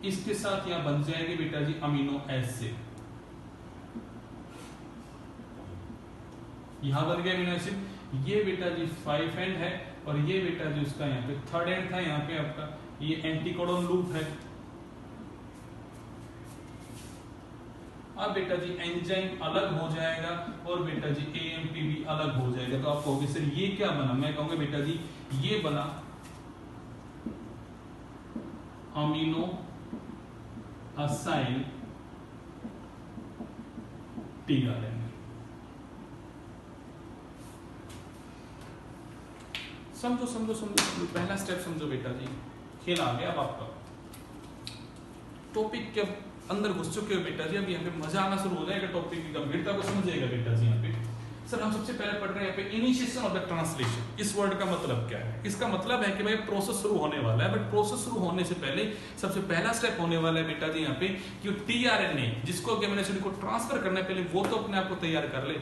इसके साथ यहां बन जाएगी बेटा जी अमीनो एसिड। यहां बन गया अमीनो एसिड। ये बेटा जी 5 एंड है, और ये बेटा जी उसका यहाँ पे थर्ड एंड था। यहाँ पे आपका ये एंटीकोडन लूप है। अब बेटा जी एंजाइम अलग हो जाएगा और बेटा जी एएमपी भी अलग हो जाएगा। तो आप कहोगे सर ये क्या बना, मैं कहूंगा बेटा जी ये बना अमीनो असाइल टीआरएनए। समझो समझो समझो समझो, पहला स्टेप समझो बेटा जी, खेल आ गया। अब आपका टॉपिक के अंदर घुस चुके हो बेटा जी। अब यहाँ पे मजा आना शुरू हो जाएगा, टॉपिक की गंभीरता को समझिएगा बेटा जी। यहाँ पे सर हम सबसे पहले पढ़ रहे हैं यहाँ पे इनिशिएशन ऑफ द ट्रांसलेशन। इस वर्ड का मतलब क्या है? इसका मतलब है कि भाई प्रोसेस शुरू होने वाला है, बट प्रोसेस शुरू होने से पहले सबसे पहला स्टेप होने वाला है बेटा जी यहाँ पे कि टीआरएनए जिसको अमीनो एसिड को ट्रांसफर करने पहले वो तो अपने आप को तैयार कर ले,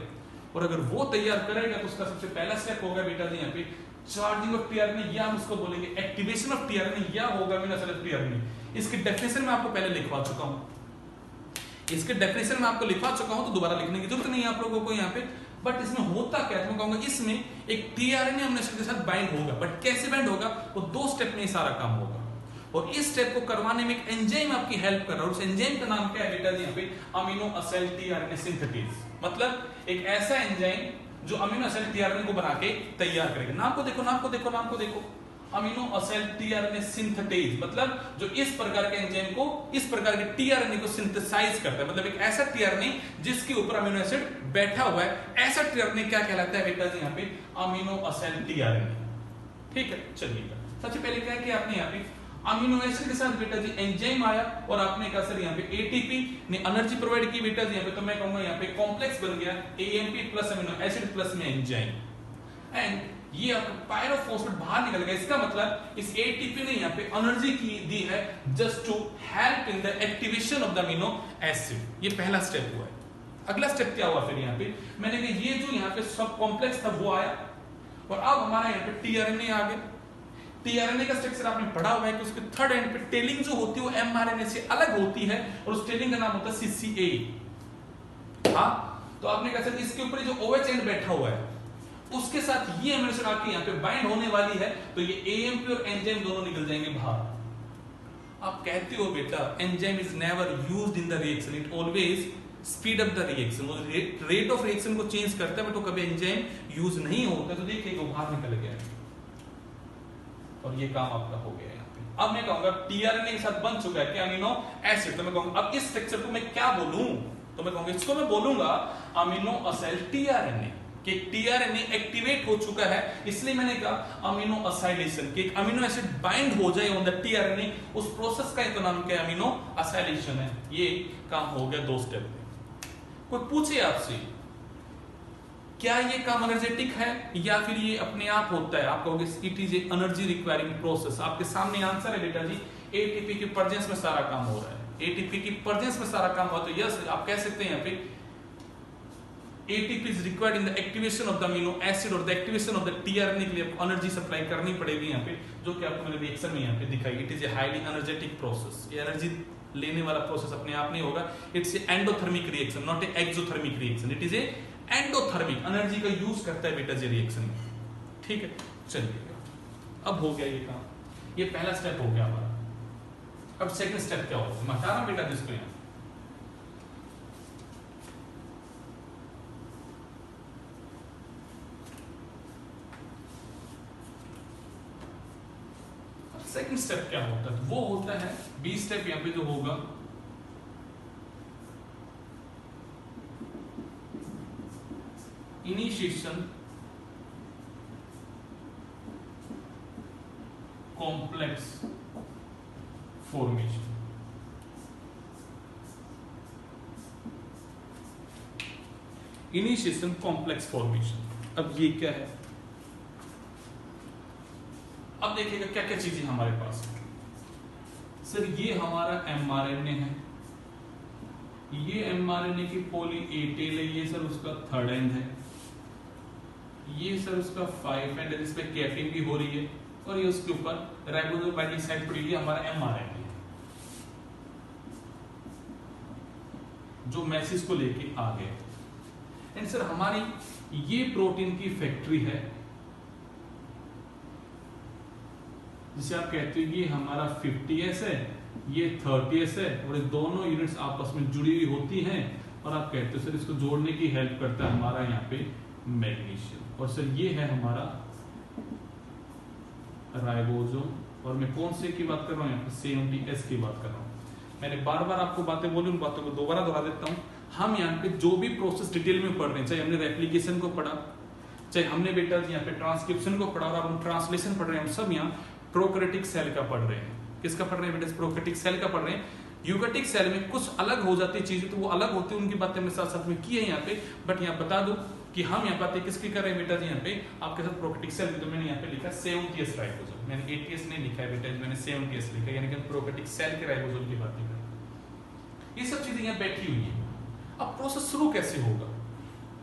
और अगर वो तैयार करेगा तो उसका सबसे पहला स्टेप होगा बेटा जी यहाँ पे चार्जिंग ऑफ टीआरएनए, या हम उसको बोलेंगे एक्टिवेशन ऑफ टीआरएनए, या होगा अमीनो एसिड टीआरएनए। इसकी डेफिनेशन मैं आपको पहले लिखवा चुका हूं, इसके डेफिनेशन में आपको लिखवा चुका हूं, तो दोबारा लिखने की जरूरत नहीं है आप लोगों को यहाँ पे। बट इसमें होता क्या है, मैं कहूंगा इसमें एक टीआरएनए अमीनो एसिड के साथ बाइंड होगा, बट कैसे बाइंड होगा वो 2 स्टेप में ही सारा काम होगा, और इस स्टेप को करवाने में एक एंजाइम आपकी हेल्प कर रहा है। उस एंजाइम का नाम क्या है बेटा जी यहाँ पे अमीनो असाइल टीआरएनए सिंथेटिस। मतलब एक ऐसा एंजाइम जो अमीनो एसिड टीआरएनए को बना के तैयार करेगा। नाम को देखो, नाम को देखो, नाम को देखो, अमीनो एसिड टीआरएनए सिंथेटेज, मतलब जो इस प्रकार के एंजाइम को, इस प्रकार के टीआरएनए को सिंथेसाइज करता है, मतलब एक ऐसा टीआरएनए जिसके ऊपर अमीनो एसिड बैठा हुआ है, ऐसा टीआरएनए क्या कहलाता है बेटा जी यहाँ पे, अमीनो एसिड टीआरएनए। ठीक है, चलिए सबसे पहले क्या किया आपने यहाँ पे, अमीनो एसिड के साथ बेटा जी एंजाइम आया और आपने कहा सर यहाँ पे एटीपी ने एनर्जी प्रोवाइड की बेटा जी यहाँ पे, तो मैं कहूंगा यहाँ पे कॉम्प्लेक्स बन गया AMP plus amino acid plus में एंजाइम, एंड ये आपका पायरोफॉस्फेट बाहर निकल गया। इसका मतलब इस एटीपी ने यहाँ पे एनर्जी की दी है just to help in the activation of the amino acid. ये पहला स्टेप हुआ है। अगला स्टेप क्या हुआ फिर यहाँ पे, मैंने कहा ये जो यहाँ पे सब कॉम्प्लेक्स था वो आया, और अब हमारा यहाँ पे टीआरएनए आ गया। टीआरएनए का स्ट्रक्चर आपने पढ़ा हुआ है कि उसके थर्ड एंड पे टेलिंग जो होती है वो एमआरएनए से अलग होती है, और उस टेलिंग का नाम होता है सीसीए। हाँ, तो आपने कहा सर इसके ऊपर जो ओएच एंड बैठा हुआ है उसके साथ ये अमीनो एसिड आपके यहाँ पे बाइंड होने वाली है, तो ये एएमपी और एंजाइम दोनों निकल जाएंगे बाहर। आप कहते हो बेटा enzyme is never used in the reaction, it always speed up the reaction, वो रेट ऑफ रिएक्शन को चेंज करता है, बट तो कभी एंजाइम यूज नहीं होता। तो देखिए वो बाहर निकल गया और ये काम आपका हो गया यहाँ पे। अब मैं कहूंगा टीआरएनए के साथ बन चुका है क्या अमीनो एसिड, तो मैं कहूंगा अब इस स्ट्रक्चर को मैं क्या बोलूं, तो मैं कहूंगा इसको मैं बोलूंगा अमीनो एसिड टीआरएनए, कि टीआरएनए एक्टिवेट हो चुका है, इसलिए मैंने कहा अमीनो एसिडेशन, कि एक अमीनो एसिड बाइंड हो जाए ऑन द टीआरएनए, उस प्रोसेस का तो नाम क्या है, अमीनो एसिडेशन है। ये काम हो गया 2 स्टेप में। कोई पूछे आपसे क्या ये काम एनर्जेटिक है या फिर ये अपने आप होता है, आप कहोगे it is energy requiring process. आपके सामने आंसर है बेटा जी, एटीपी की प्रेजेंस में सारा काम हो रहा है, एटीपी की प्रेजेंस में सारा काम हुआ, तो यस आप कह सकते हैं यहाँ पे ATP is required in the activation of the amino acid और the activation of the tRNA के लिए आपको एनर्जी सप्लाई करनी पड़ेगी यहाँ पे, जो कि आपको मैंने रिएक्शन में यहाँ पे दिखाई। It is a highly energetic process, ये एनर्जी लेने वाला प्रोसेस अपने आप नहीं होगा। It's a endothermic reaction, not a exothermic reaction, it is a endothermic, energy का यूज करता है बेटा जी रिएक्शन में। ठीक है, चलिए अब हो गया ये काम, ये पहला स्टेप हो गया हमारा। अब सेकंड स्टेप क्या होगा, मैं बता रहा हूं बेटा जिसको यहाँ सेकंड स्टेप क्या होता है, वो होता है बी स्टेप यहां पे जो होगा initiation complex formation. Initiation complex formation, अब ये क्या है, अब देखिएगा क्या क्या चीजें हमारे पास है। सर ये हमारा एमआरएनए है, ये एमआरएनए की पॉली ए टेल है, ये सर उसका थर्ड एंड है, ये सर उसका 5 एंड है जिसपे कैफीन भी हो रही है, और ये उसके ऊपर राइबोसोम बाइंडिंग साइट पड़ी हुई है, हमारा एमआरएनए जो मैसेज को लेके आ गए। एंड सर हमारी ये प्रोटीन की फैक्ट्री है, जिसे आप कहते हो ये हमारा 50S है, ये 30S है, और ये दोनों यूनिट्स आपस में जुड़ी हुई होती हैं, और आप कहते हो सर इसको जोड़ने की हेल्प करता है हमारा यहाँ पे मैग्नीशियम। और सर ये है हमारा राइबोसोम, और मैं कौन से की बात कर रहा हूँ यहाँ पे 70S की बात कर रहा हूँ। मैंने बार बार आपको बातें बोली, उन बातों को दोबारा दोहरा देता हूँ। हम यहाँ पे जो भी प्रोसेस डिटेल में पढ़ रहे हैं, चाहे हमने रेप्लिकेशन को पढ़ा, चाहे हमने बेटा यहाँ पे ट्रांसक्रिप्शन को पढ़ा, और हम ट्रांसलेशन पढ़ रहे हैं, हम सब यहाँ प्रोकैरियोटिक सेल का पढ़ रहे हैं। किसका पढ़ रहे हैं बेटा, प्रोकैरियोटिक सेल का पढ़ रहे हैं। यूकैरियोटिक सेल में कुछ अलग हो जाती चीजें, तो वो अलग होती है, उनकी बातें मैं साथ साथ में की है यहाँ पे, बट यहाँ बता दूं कि हम यहाँ बातें किसकी कर रहे हैं बेटा जी, यहाँ पे आपके साथ प्रोकैरियोटिक सेल में, तो मैंने यहाँ पे लिखा 70S राइबोसोम, मैंने 80S नहीं लिखा है बेटा, मैंने 70S लिखा, यानी कि प्रोकैरियोटिक सेल के राइबोसोम की बातें कर रहे हैं। ये सब चीजें यहाँ बैठी हुई है। अब प्रोसेस शुरू कैसे होगा,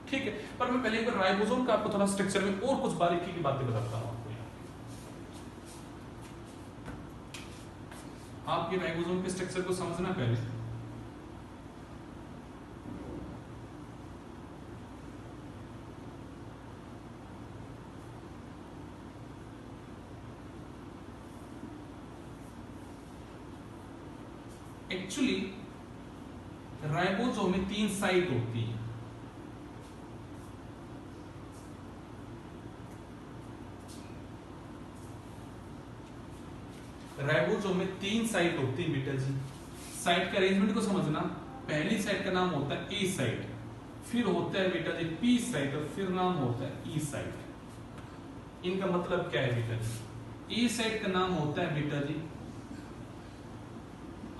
ठीक है, पर मैं पहले एक बार राइबोसोम का आपको थोड़ा स्ट्रक्चर में और कुछ बारीकी की बातें बताता हूँ। आपके राइबोसोम के स्ट्रक्चर को समझना पहले, एक्चुअली राइबोसोम में 3 साइट होती है। राइबोसोम में 3 साइट होती है बेटा जी। साइट के अरेंजमेंट को समझना, पहली साइट का नाम होता है ए साइट, फिर होता है बेटा जी पी साइट और फिर नाम होता है ई साइट। इनका मतलब क्या है बेटा जी? ए साइट का नाम होता है बेटा जी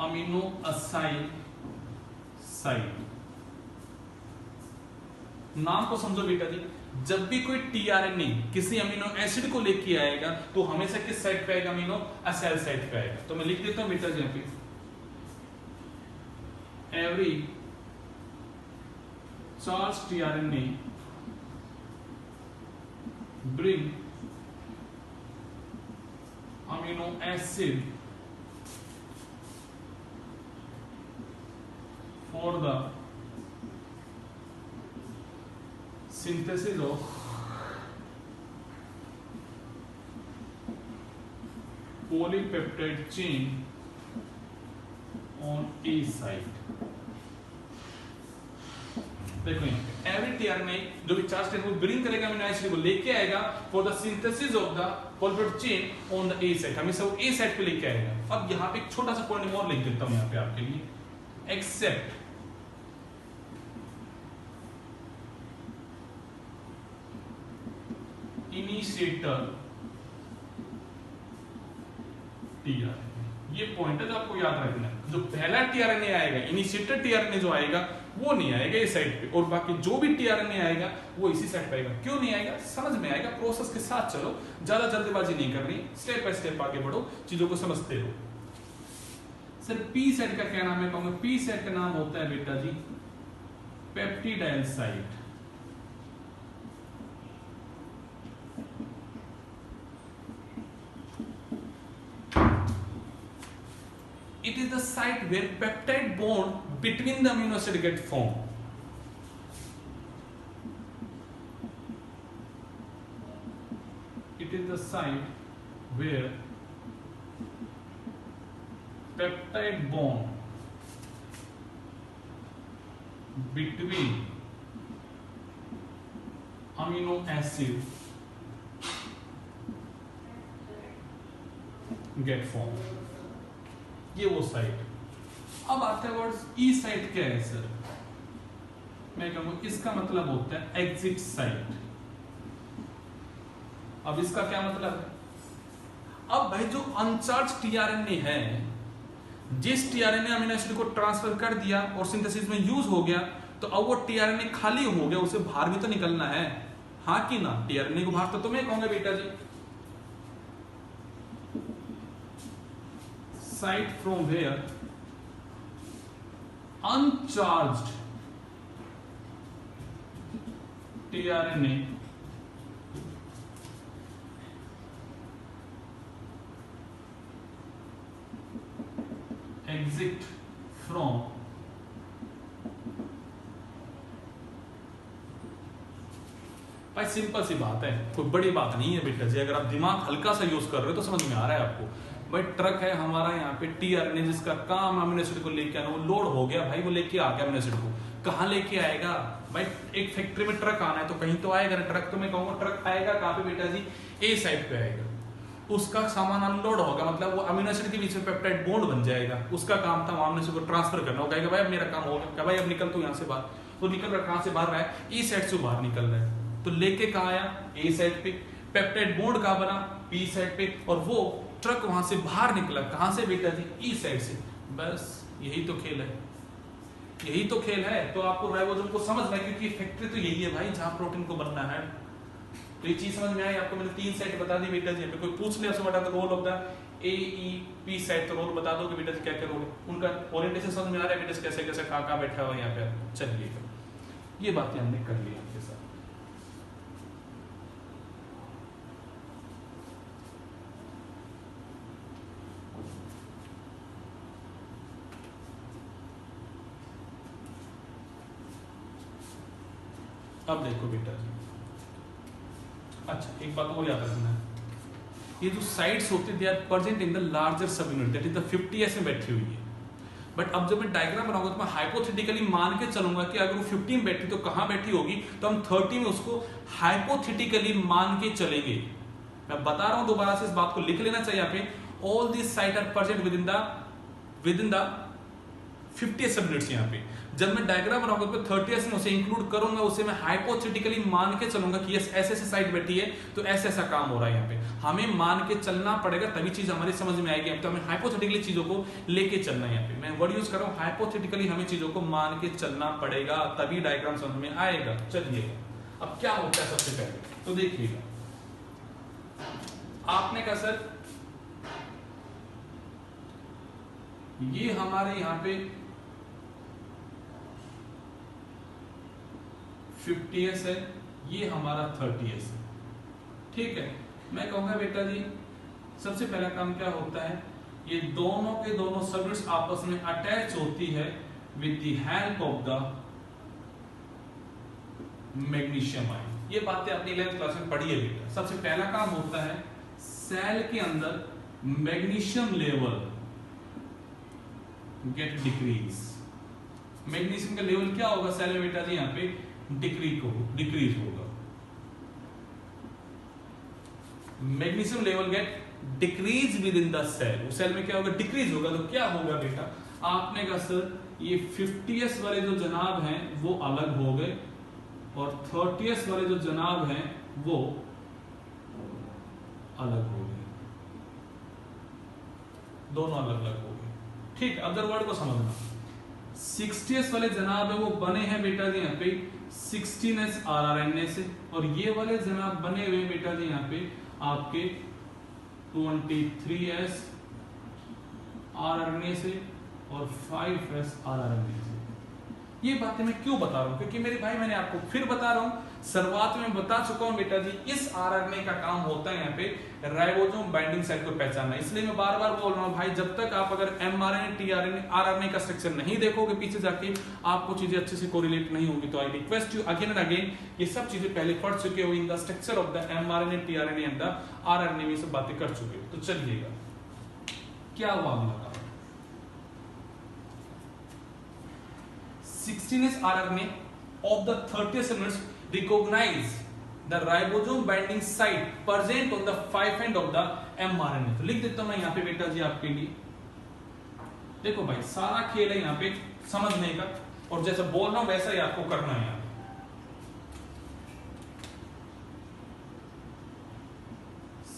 अमीनो असाइल साइट। नाम को समझो बेटा जी, जब भी कोई टीआरएनए किसी अमीनो एसिड को लेके आएगा तो हमेशा किस साइट पे आएगा? अमीनो असाइल साइट पे आएगा। तो मैं लिख देता हूं बेटा जी यहाँ पे, every charge tRNA bring amino acid for the synthesis of polypeptide chain on A site। देखो यहाँ पे एवरी टीआरएनए जो भी चार्ज टेन को ब्रिंग करेगा अमीनो एसिड को लेके आएगा for the synthesis of the polypeptide chain on the A site, हमेशा वो ए साइट पे लेके आएगा। अब यहाँ पे एक छोटा सा पॉइंट और लिख देता हूँ यहाँ पे आपके लिए, एक्सेप्ट इनिशिएटर टीआरएनए। ये पॉइंट है जो आपको याद रखना है। जो पहला टीआरएनए आएगा, इनिशिएटर टीआरएनए जो आएगा वो नहीं आएगा इस साइड पे, और बाकी जो भी टीआरएनए आएगा वो इसी साइड पे आएगा। क्यों नहीं आएगा? समझ में आएगा, प्रोसेस के साथ चलो, ज्यादा जल्दबाजी नहीं करनी, स्टेप बाय स्टेप आगे बढ़ो, चीजों को समझते रहो। सर पी साइड का क्या नाम है? कहूंगा पी साइड का नाम होता है बेटा जी peptidyl site. It is the site where peptide bond between the amino acid get formed. It is the site where peptide bond between amino acid get formed. ये वो साइट। अब आते हैं वर्ड्स ई साइट क्या है सर? मैं कहूंगा इसका मतलब होता है एग्जिट साइट। अब इसका क्या मतलब है? अब भाई जो अनचार्ज टीआरएनए है, जिस टीआरएनए अमीनो एसिड को ट्रांसफर कर दिया और सिंथेसिस में यूज हो गया, तो अब वो टीआरएनए खाली हो गया, उसे बाहर भी तो निकलना है, हाँ कि ना? टीआरएनए को बाहर तो मैं कहूंगा बेटा जी site from where uncharged tRNA exit from भाई सिंपल सी बात है, कोई बड़ी बात नहीं है बेटा जी। अगर आप दिमाग हल्का सा यूज कर रहे हो तो समझ में आ रहा है आपको। भाई ट्रक है हमारा यहाँ पे टीआरएनए जिसका काम अमीनो एसिड को लेके आना, वो लोड हो गया भाई, वो लेके आ गया अमीनो एसिड को। कहाँ लेके आएगा भाई? एक फैक्ट्री में ट्रक आना है तो कहीं तो आएगा ना ट्रक। तो मैं कहूंगा ट्रक आएगा कहाँ पे बेटा जी? ए साइड पे आएगा। उसका सामान अनलोड होगा, मतलब वो अमीनो एसिड के बीच में पेप्टाइड बॉन्ड बन जाएगा। उसका काम था अमीनो एसिड को ट्रांसफर करना। वो कहेगा भाई अब मेरा काम हो गया, भाई अब निकल तू यहाँ से बाहर। तो निकल रहा, कहाँ से बाहर रहा है? ई साइड से बाहर निकल रहा है। तो लेके कहाँ आया? ए साइड पे। पेप्टाइड बॉन्ड कहाँ बना? पी साइड पे। और वो ट्रक वहां से बाहर निकला, कहां से बेटा जी? ई साइड से। बस यही तो खेल है, यही तो खेल है। तो आपको राइबोसोम को समझना है, क्योंकि फैक्ट्री तो यही है भाई जहां प्रोटीन को बनना है। तो ये चीज समझ में आई आपको? मैंने 3 साइट बता दी बेटा जी। कोई पूछ ले बता दो role of the A E P site, तो रोल बता दो कि बेटा जी क्या क्या रोल है उनका। ओरिएंटेशन समझ में आ रहा है बेटा? कैसे कैसे कहाँ बैठा हुआ यहाँ पे? चलिए ये बातें हमने कर ली आपके साथ। अब देखो बेटा जी, अच्छा एक बात और याद रखना है, ये जो साइट्स होते हैं they are present in the larger sub unit, that is the 50s में बैठी हुई है। बट अब जब मैं डायग्राम बनाऊंगा तो मैं हाइपोथेटिकली मान के चलूंगा कि अगर वो 15 में बैठी तो कहां बैठी होगी, तो हम 30 में उसको हाइपोथेटिकली मान के चलेंगे। मैं बता रहा हूं दोबारा से, इस बात को लिख लेना चाहिए यहाँ पे। All this site are present within the 50 subnets. यहाँ पे जब मैं डायग्राम बनाऊंगा तो 30 में उसे इंक्लूड करूंगा, उसे मैं हाइपोथेटिकली मान के चलूंगा कि यस ऐसे ऐसे साइट बैठी है तो ऐसा ऐसा काम हो रहा है। यहाँ पे हमें मान के चलना पड़ेगा, तभी चीज हमारी समझ में आएगी। तो हमें हाइपोथेटिकली चीजों को लेके चलना है। यहाँ पे मैं वर्ड यूज कर रहा हूँ, हाइपोथेटिकली हमें चीजों को मान के चलना पड़ेगा, तभी डायग्राम समझ में आएगा। चलिए अब क्या होता है सबसे पहले तो देखिएगा, आपने कहा सर ये हमारे यहाँ पे 50s है, ये हमारा 30s है, ठीक है। मैं कहूंगा बेटा जी सबसे पहला काम क्या होता है, ये दोनों के दोनों सबनेट्स आपस में अटैच होती है with the help of the magnesium ion. ये बातें अपनी 11th क्लास में पढ़ी है बेटा। सबसे पहला काम होता है सेल के अंदर magnesium level get decrease. Magnesium का लेवल क्या होगा सेल में बेटा जी, यहाँ पे डिक्रीज होगा। Magnesium level get decrease within the cell. Cell में क्या होगा, डिक्रीज होगा। तो क्या होगा बेटा, आपने कहा सर ये 50s वाले जो जनाब हैं वो अलग हो गए और 30s वाले जो जनाब हैं वो अलग हो गए, दोनों अलग अलग हो गए, ठीक। अदर वर्ड को समझना, 60s वाले जनाब है वो बने हैं बेटा जी यहाँ पे 16s RRNA से, और ये वाले जनाब बने हुए बेटा जी यहाँ पे आपके 23s RRNA से और 5s RRNA से। ये बातें मैं क्यों बता रहा हूं, क्योंकि मेरे भाई मैंने आपको फिर बता रहा हूं, शुरुआत में बता चुका हूं बेटा जी, इस आरएनए का काम होता है यहाँ पे राइबोसोम बाइंडिंग साइट को पहचानना। इसलिए मैं बार बार बोल रहा हूं भाई, जब तक आप अगर एमआरएनए टीआरएनए आरएनए का स्ट्रक्चर नहीं देखोगे पीछे जाके, आपको चीजें अच्छे से कोरिलेट नहीं होगी। तो I request you again and again, ये सब चीजें पहले पढ़ चुके हो, in the structure of the mRNA tRNA and the RNA में सब बातें कर चुके हो। तो चलिएगा क्या हुआ अगला काम, 16s RNA of the 30s units recognize the ribosome binding site present on the 5' end of the mRNA। तो लिख देता हूं मैं यहाँ पे बेटा जी आपके लिए। देखो भाई सारा खेल है यहाँ पे समझने का, और जैसा बोल रहा हूं वैसा ही आपको करना है। यहाँ पे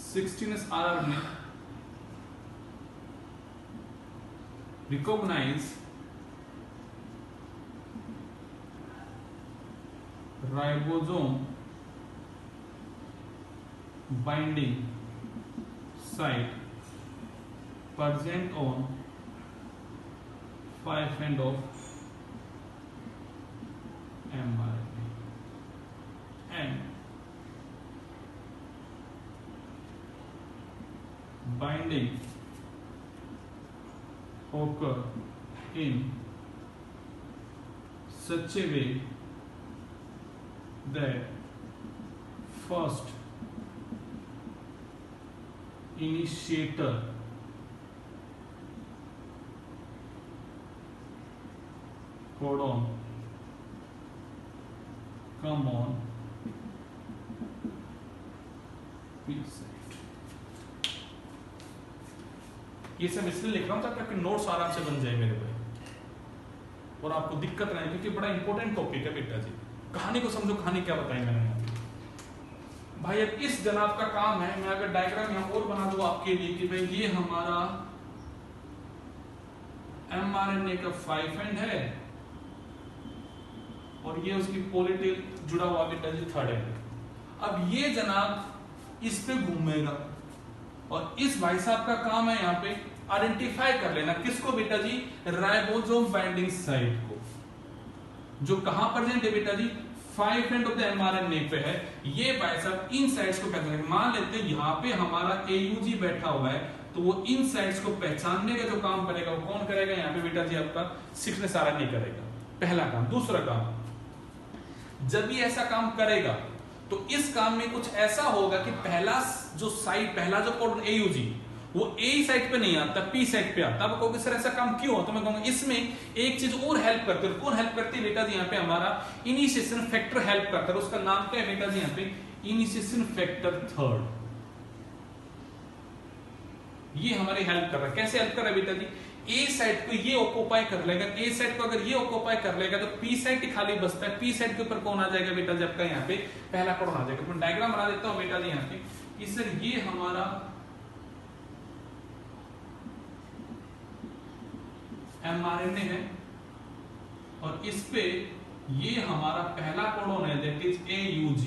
16s RNA recognize ribosome binding site present on 5' end of mRNA and binding occur in such a way that first initiator codon come on P site। ये सब इसलिए लिख रहा हूं ताकि आपके नोट्स आराम से बन जाए मेरे भाई, और आपको दिक्कत ना आए, क्योंकि बड़ा इंपॉर्टेंट टॉपिक है बेटा जी। कहानी को समझो, कहानी क्या बताई मैंने भाई। अब इस जनाब का काम है, मैं अगर डायग्राम यहां और बना दूं आपके लिए कि भाई ये हमारा एमआरएनए का 5' एंड है और ये उसकी पॉलीटेल जुड़ा हुआ बेटा जी 3rd एंड। अब ये जनाब इस पे घूमेगा और इस भाई साहब का काम है यहाँ पे आइडेंटिफाई कर लेना, किसको बेटा जी, राइबोसोम बाइंडिंग साइट को, जो कहां प्रेजेंट है बेटा जी 5' end ऑफ द एमआरएनए पे है। ये भाई साहब इन साइट्स को पहचान, मान लेते हैं यहाँ पे हमारा एयूजी बैठा हुआ है, तो वो इन साइट्स को पहचानने का जो काम करेगा वो कौन करेगा, यहाँ पे बेटा जी आपका 6 RNA करेगा, पहला काम। दूसरा काम, जब ये ऐसा काम करेगा तो इस काम में कुछ ऐसा होगा कि पहला जो साइट, पहला जो कोडन एयूजी वो ए साइट पे नहीं आता, पी साइट पे आता। अब कहोगे सर ऐसा काम क्यों हो, तो मैं कहूंगा इसमें एक चीज और हेल्प करती है। कौन हेल्प करती है बेटा जी, यहाँ पे हमारा इनिशिएशन फैक्टर हेल्प करता है। उसका नाम क्या है बेटा जी, यहाँ पे इनिशिएशन फैक्टर 3rd। ये हमारी हेल्प कर रहा है। कैसे हेल्प कर रहा है बेटा जी, ए साइड को ये ऑक्यूपाई कर लेगा, ए साइड को अगर ये ऑक्यूपाई कर लेगा तो पी साइड ही खाली बचता है। पी साइड के ऊपर कौन आ जाएगा बेटा जी, आपका यहाँ पे पहला कोडन आ जाएगा। तो मैं डायग्राम बना देता हूँ बेटा जी यहाँ पे कि सर ये हमारा mRNA है और इस पे ये हमारा पहला कोडन है दैट इज AUG।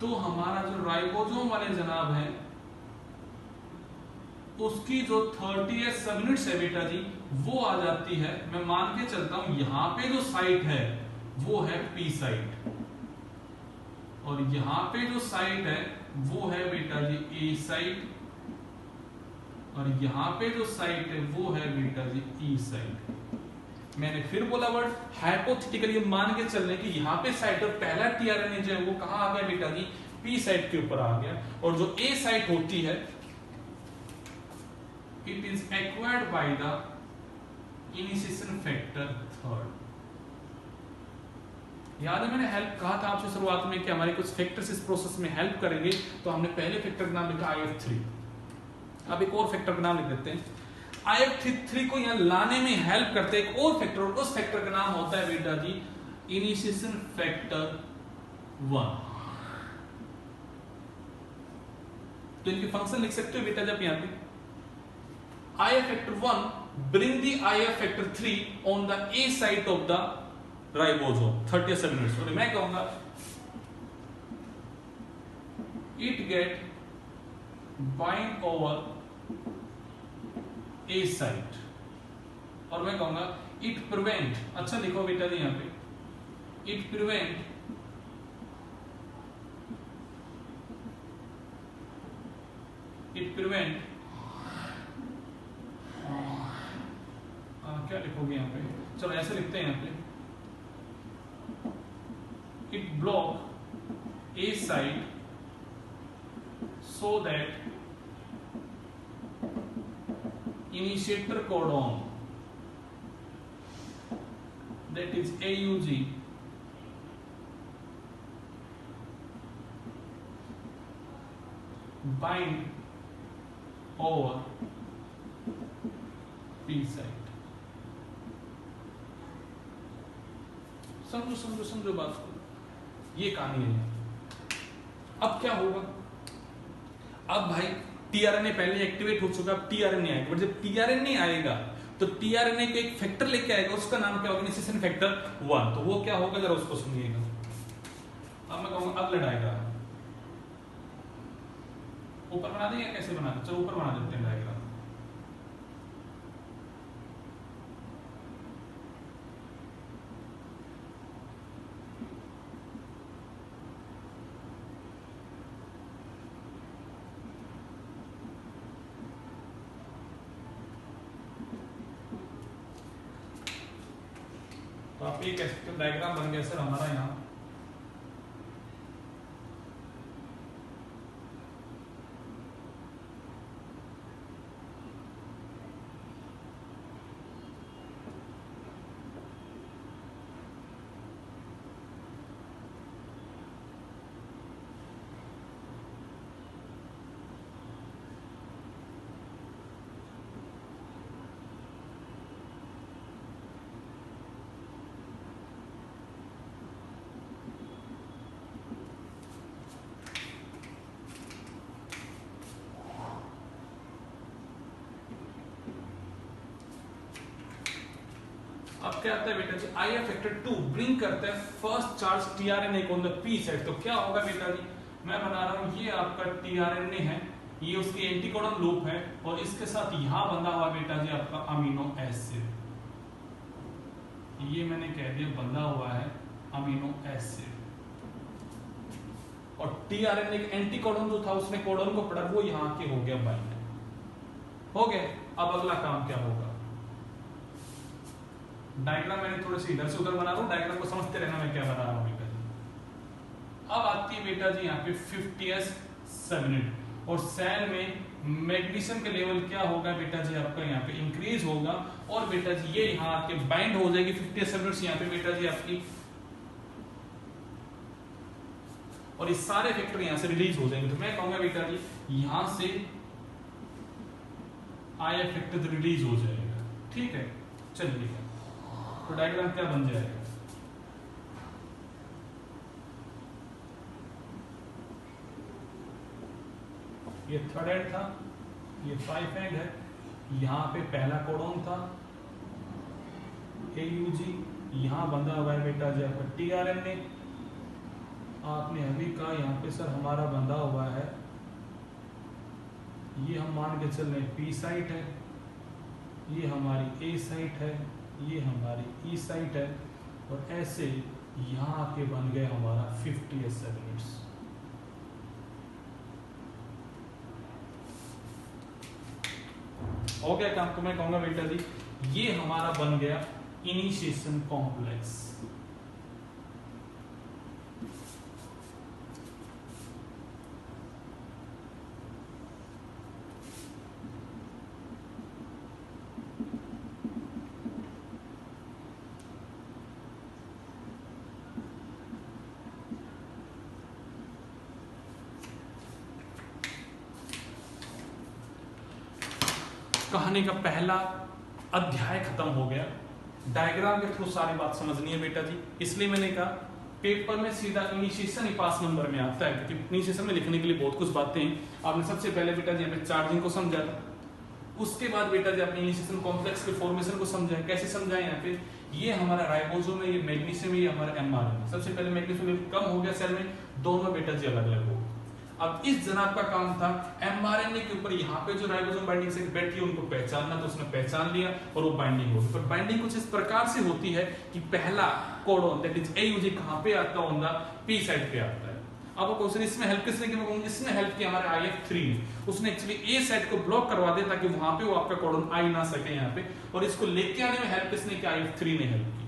तो हमारा जो राइबोसोम वाले जनाब है उसकी जो 30th सबयूनिट्स है बेटा जी वो आ जाती है, मैं मान के चलता हूं यहां पे जो साइट है वो है पी साइट और यहां पे जो साइट है वो है बेटा जी ए साइट और यहां पे जो साइट है वो है बेटा जी ई साइट। मैंने फिर बोला वर्ड हाइपोथेटिकली मान के चलने की यहां पे साइट और पहला टीआरएनए जो है वो कहां आ गया बेटा जी पी साइट के ऊपर आ गया और जो ए साइट होती है it is acquired by the initiation factor third। याद है मैंने हेल्प कहा था आपसे शुरुआत में कि हमारे कुछ फैक्टर्स इस प्रोसेस में हेल्प करेंगे, तो हमने पहले फैक्टर का नाम लिखा IF3। अब एक और फैक्टर का नाम लिख देते हैं। IF3 को यहां लाने में हेल्प करते एक और फैक्टर और उस फैक्टर का नाम होता है बेटा जी इनिशिएशन फैक्टर 1। तो इनके फंक्शन लिख सकते हो बेटा जब यहां पे IF factor 1 bring the IF factor 3 on the A site of the ribosome 37 minutes। और मैं कहूंगा it get bind over A site और मैं कहूंगा it prevent, अच्छा लिखो बेटा जी यहां पे it prevent क्या लिखोगे यहाँ पे, चलो ऐसे लिखते हैं यहाँ पे it block A side so that initiator codon that is AUG bind over P side. समझो बात को, ये कहानी है। अब क्या होगा, अब भाई टीआरएनए पहले एक्टिवेट हो चुका, अब टीआरएनए आएगा, बट जब टीआरएनए आएगा तो टीआरएनए को एक फैक्टर लेके आएगा, उसका नाम क्या होगा इनिशिएशन फैक्टर 1। तो वो क्या होगा जरा उसको सुनिएगा। अब मैं कहूंगा अब लड़ाएगा ऊपर बना देंगे, कैसे बना दे, चलो ऊपर बना देते हैं डायग्राम। तो आप ये कह सकते हो डायग्राम बन गया सर हमारा यहाँ। अब क्या आता है बेटा जी IF factor 2 ब्रिंग करता है फर्स्ट चार्ज टीआरएनए को ऑन द पी साइड। तो क्या होगा बेटा जी, मैं बना रहा हूं ये आपका टीआरएनए है, ये उसकी एंटीकोडन लूप है और इसके साथ यहां बंधा हुआ बेटा जी आपका अमीनो एसिड, ये मैंने कह दिया बंधा हुआ है अमीनो एसिड। और टीआरएनए का एंटीकोडन जो था उसने कोडन को पढ़ा, वो यहां के हो गया बाइंड हो गया। अब अगला काम क्या होगा, डायग्राम मैंने थोड़े से इधर से उधर बना रहा हूं, डायग्राम को समझते रहना मैं क्या बना रहा हूं बेटा जी। अब आती है बेटा जी यहाँ पे 50th सबयूनिट और सेल में मैग्नीशियम के लेवल क्या होगा बेटा जी आपका यहाँ पे इंक्रीज होगा और बेटा जी ये यहाँ आके बाइंड हो जाएगी 50th सबयूनिट यहाँ पे बेटा जी आपकी, और ये सारे फैक्टर यहाँ से रिलीज हो जाएंगे। तो मैं कहूंगा बेटा जी यहाँ से IF फैक्टर रिलीज हो जाएगा। ठीक है, चलिए तो डायग्राम क्या बन जाएगा, ये थर्ड एंड था, ये 5 एंड है, यहाँ पे पहला कोडॉन था AUG, यहाँ बंधा हुआ है बेटा जी आपका tRNA, आपने अभी कहा यहाँ पे सर हमारा बंधा हुआ है, ये हम मान के चल रहे P साइट है, ये हमारी A साइट है, ये हमारी E साइट है, और ऐसे यहाँ आके बन गए हमारा 50s सेगमेंट्स। हो गया काम, तो मैं कहूंगा बेटा जी ये हमारा बन गया इनिशिएशन कॉम्प्लेक्स। कहानी का पहला अध्याय खत्म हो गया। डायग्राम के थ्रू सारी बात समझनी है बेटा जी, इसलिए मैंने कहा पेपर में सीधा इनिशिएशन ही पास नंबर में आता है, क्योंकि इनिशिएशन में लिखने के लिए बहुत कुछ बातें हैं। आपने सबसे पहले बेटा जी हमें चार्जिंग को समझा था, उसके बाद बेटा जी आपने इनिशिएशन कॉम्प्लेक्स के फॉर्मेशन को समझा। कैसे समझाएं यहाँ पे, ये हमारा राइबोसोम है, ये मैग्नीशियम है, ये हमारा mRNA। सबसे पहले मैग्नीशियम कम हो गया सेल में, दोनों बेटा जी अलग अलग हो। अब इस जनाब का काम था mRNA के ऊपर यहाँ पे जो राइबोसोम बाइंडिंग से बैठी है उनको पहचानना, तो उसने पहचान लिया और वो बाइंडिंग होगी। पर बाइंडिंग कुछ इस प्रकार से होती है कि पहला कोडॉन दैट इज AUG कहाँ पे आता होगा, P साइड पे आता है। अब क्वेश्चन इसमें हेल्प किसने की, इसने हेल्प किया हमारे IF3 ने। उसने एक्चुअली A साइड को ब्लॉक करवा दिया ताकि वहां पे वो आपका कोडॉन आ ही ना सके यहाँ पे, और इसको लेके आने में हेल्प किसने की, IF3 ने हेल्प की।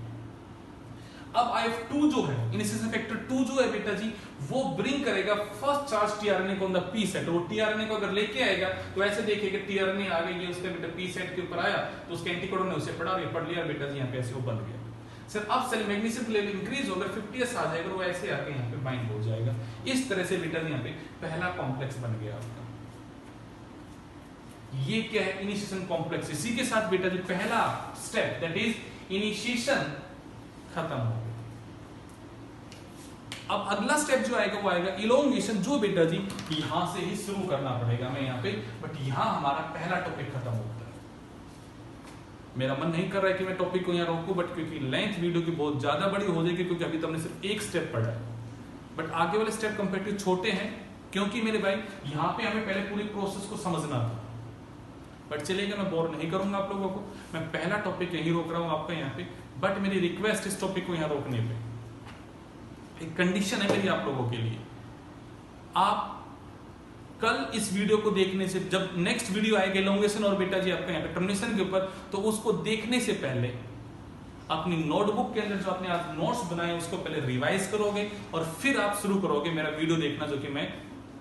अब IF2 जो है, इनिशिएशन फैक्टर 2 जो है बेटा जी, वो ब्रिंग करेगा फर्स्ट चार्ज tRNA को ऑन द P सेट। वो tRNA को अगर लेके आएगा तो ऐसे देखिएगा tRNA आ गई, ये उसके बेटा P सेट के ऊपर आया, तो उसके एंटीकोडॉन ने उसे पढ़ लिया बेटा जी, यहाँ पे ऐसे वो बन गया। सर अब सेल मैग्नीशियम लेवल इंक्रीज होगा, 50s आ जाएगा, वो ऐसे आके यहाँ पे बाइंड हो जाएगा। इस तरह से बेटा जी यहाँ पे पहला कॉम्प्लेक्स बन गया आपका। ये क्या है, इनिशिएशन कॉम्प्लेक्स। इसी के साथ बेटा जी पहला स्टेप दैट इज इनिशिएशन खत्म हो गया। अब अगला स्टेप जो आएगा वो आएगा इलोंगेशन, जो बेटा जी यहां से ही शुरू करना पड़ेगा मैं यहाँ पे, बट यहां हमारा पहला टॉपिक खत्म होता है। मेरा मन नहीं कर रहा है कि मैं टॉपिक को यहाँ रोकूं, बट क्योंकि लेंथ वीडियो की बहुत ज्यादा बड़ी हो जाएगी, क्योंकि अभी तो हमने सिर्फ एक स्टेप पढ़ा है, बट आगे वाले स्टेप कंपेरेटिव छोटे हैं, क्योंकि मेरे भाई यहाँ पे हमें पहले पूरी प्रोसेस को समझना था। बट चलेगा, मैं बोर नहीं करूंगा आप लोगों को, मैं पहला टॉपिक यही रोक रहा हूँ आपका यहाँ पे। बट मेरी रिक्वेस्ट इस टॉपिक को यहाँ रोकने पे एक कंडीशन है मेरी आप लोगों के लिए। आप कल इस वीडियो को देखने से, जब नेक्स्ट वीडियो आएगा इलोंगेशन और बेटा जी आपका यहाँ पे टर्मिनेशन के ऊपर, तो उसको देखने से पहले अपनी नोटबुक के अंदर जो आपने आज नोट्स बनाए उसको पहले रिवाइज करोगे, और फिर आप शुरू करोगे मेरा वीडियो देखना, जो कि मैं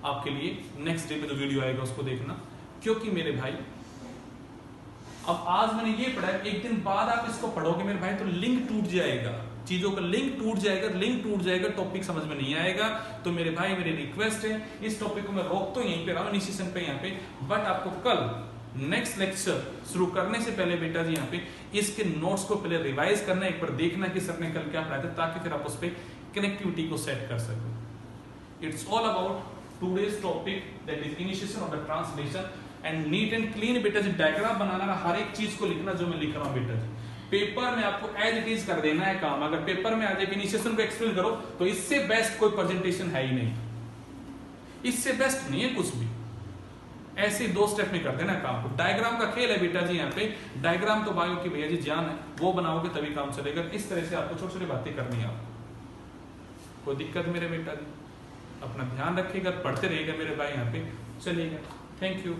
आपके लिए नेक्स्ट डे पे जो वीडियो आएगा उसको देखना। क्योंकि मेरे भाई अब आज मैंने ये पढ़ा है, एक दिन बाद आप इसको पढ़ोगे मेरे भाई तो लिंक टूट जाएगा, चीजों का लिंक टूट जाएगा, टॉपिक समझ में नहीं आएगा। तो मेरे भाई मेरी रिक्वेस्ट है, इस टॉपिक को मैं रोक तो यहीं पे रहा हूं इनिशिएशन पे यहाँ पे, बट आपको कल नेक्स्ट लेक्चर शुरू करने से पहले बेटा जी यहाँ पे इसके नोट्स को पहले रिवाइज करना, एक बार देखना कि सर ने कल क्या पढ़ाया था, ताकि फिर आप उस पर कनेक्टिविटी को सेट कर सको। It's all about today's topic that is initiation of the translation and neat and clean बेटा जी। डायग्राम बनाना, हर एक चीज को लिखना जो मैं लिख रहा हूं बेटा जी। पेपर में आपको एज इट इज कर देना है काम। अगर पेपर में आ जाए इनिशिएशन को एक्सप्लेन करो, तो इससे बेस्ट कोई प्रेजेंटेशन है ही नहीं, इससे बेस्ट नहीं है कुछ भी। ऐसे 2 स्टेप में कर देना है काम को। डायग्राम का खेल है बेटा जी यहाँ पे, डायग्राम तो बायो की भैया जी जान है, वो बनाओगे तभी काम चलेगा। इस तरह से आपको छोटी छोटी बातें करनी है। आपको कोई दिक्कत मेरे बेटा जी, अपना ध्यान रखिएगा, पढ़ते रहिएगा मेरे भाई यहाँ पे। चलिएगा, थैंक यू।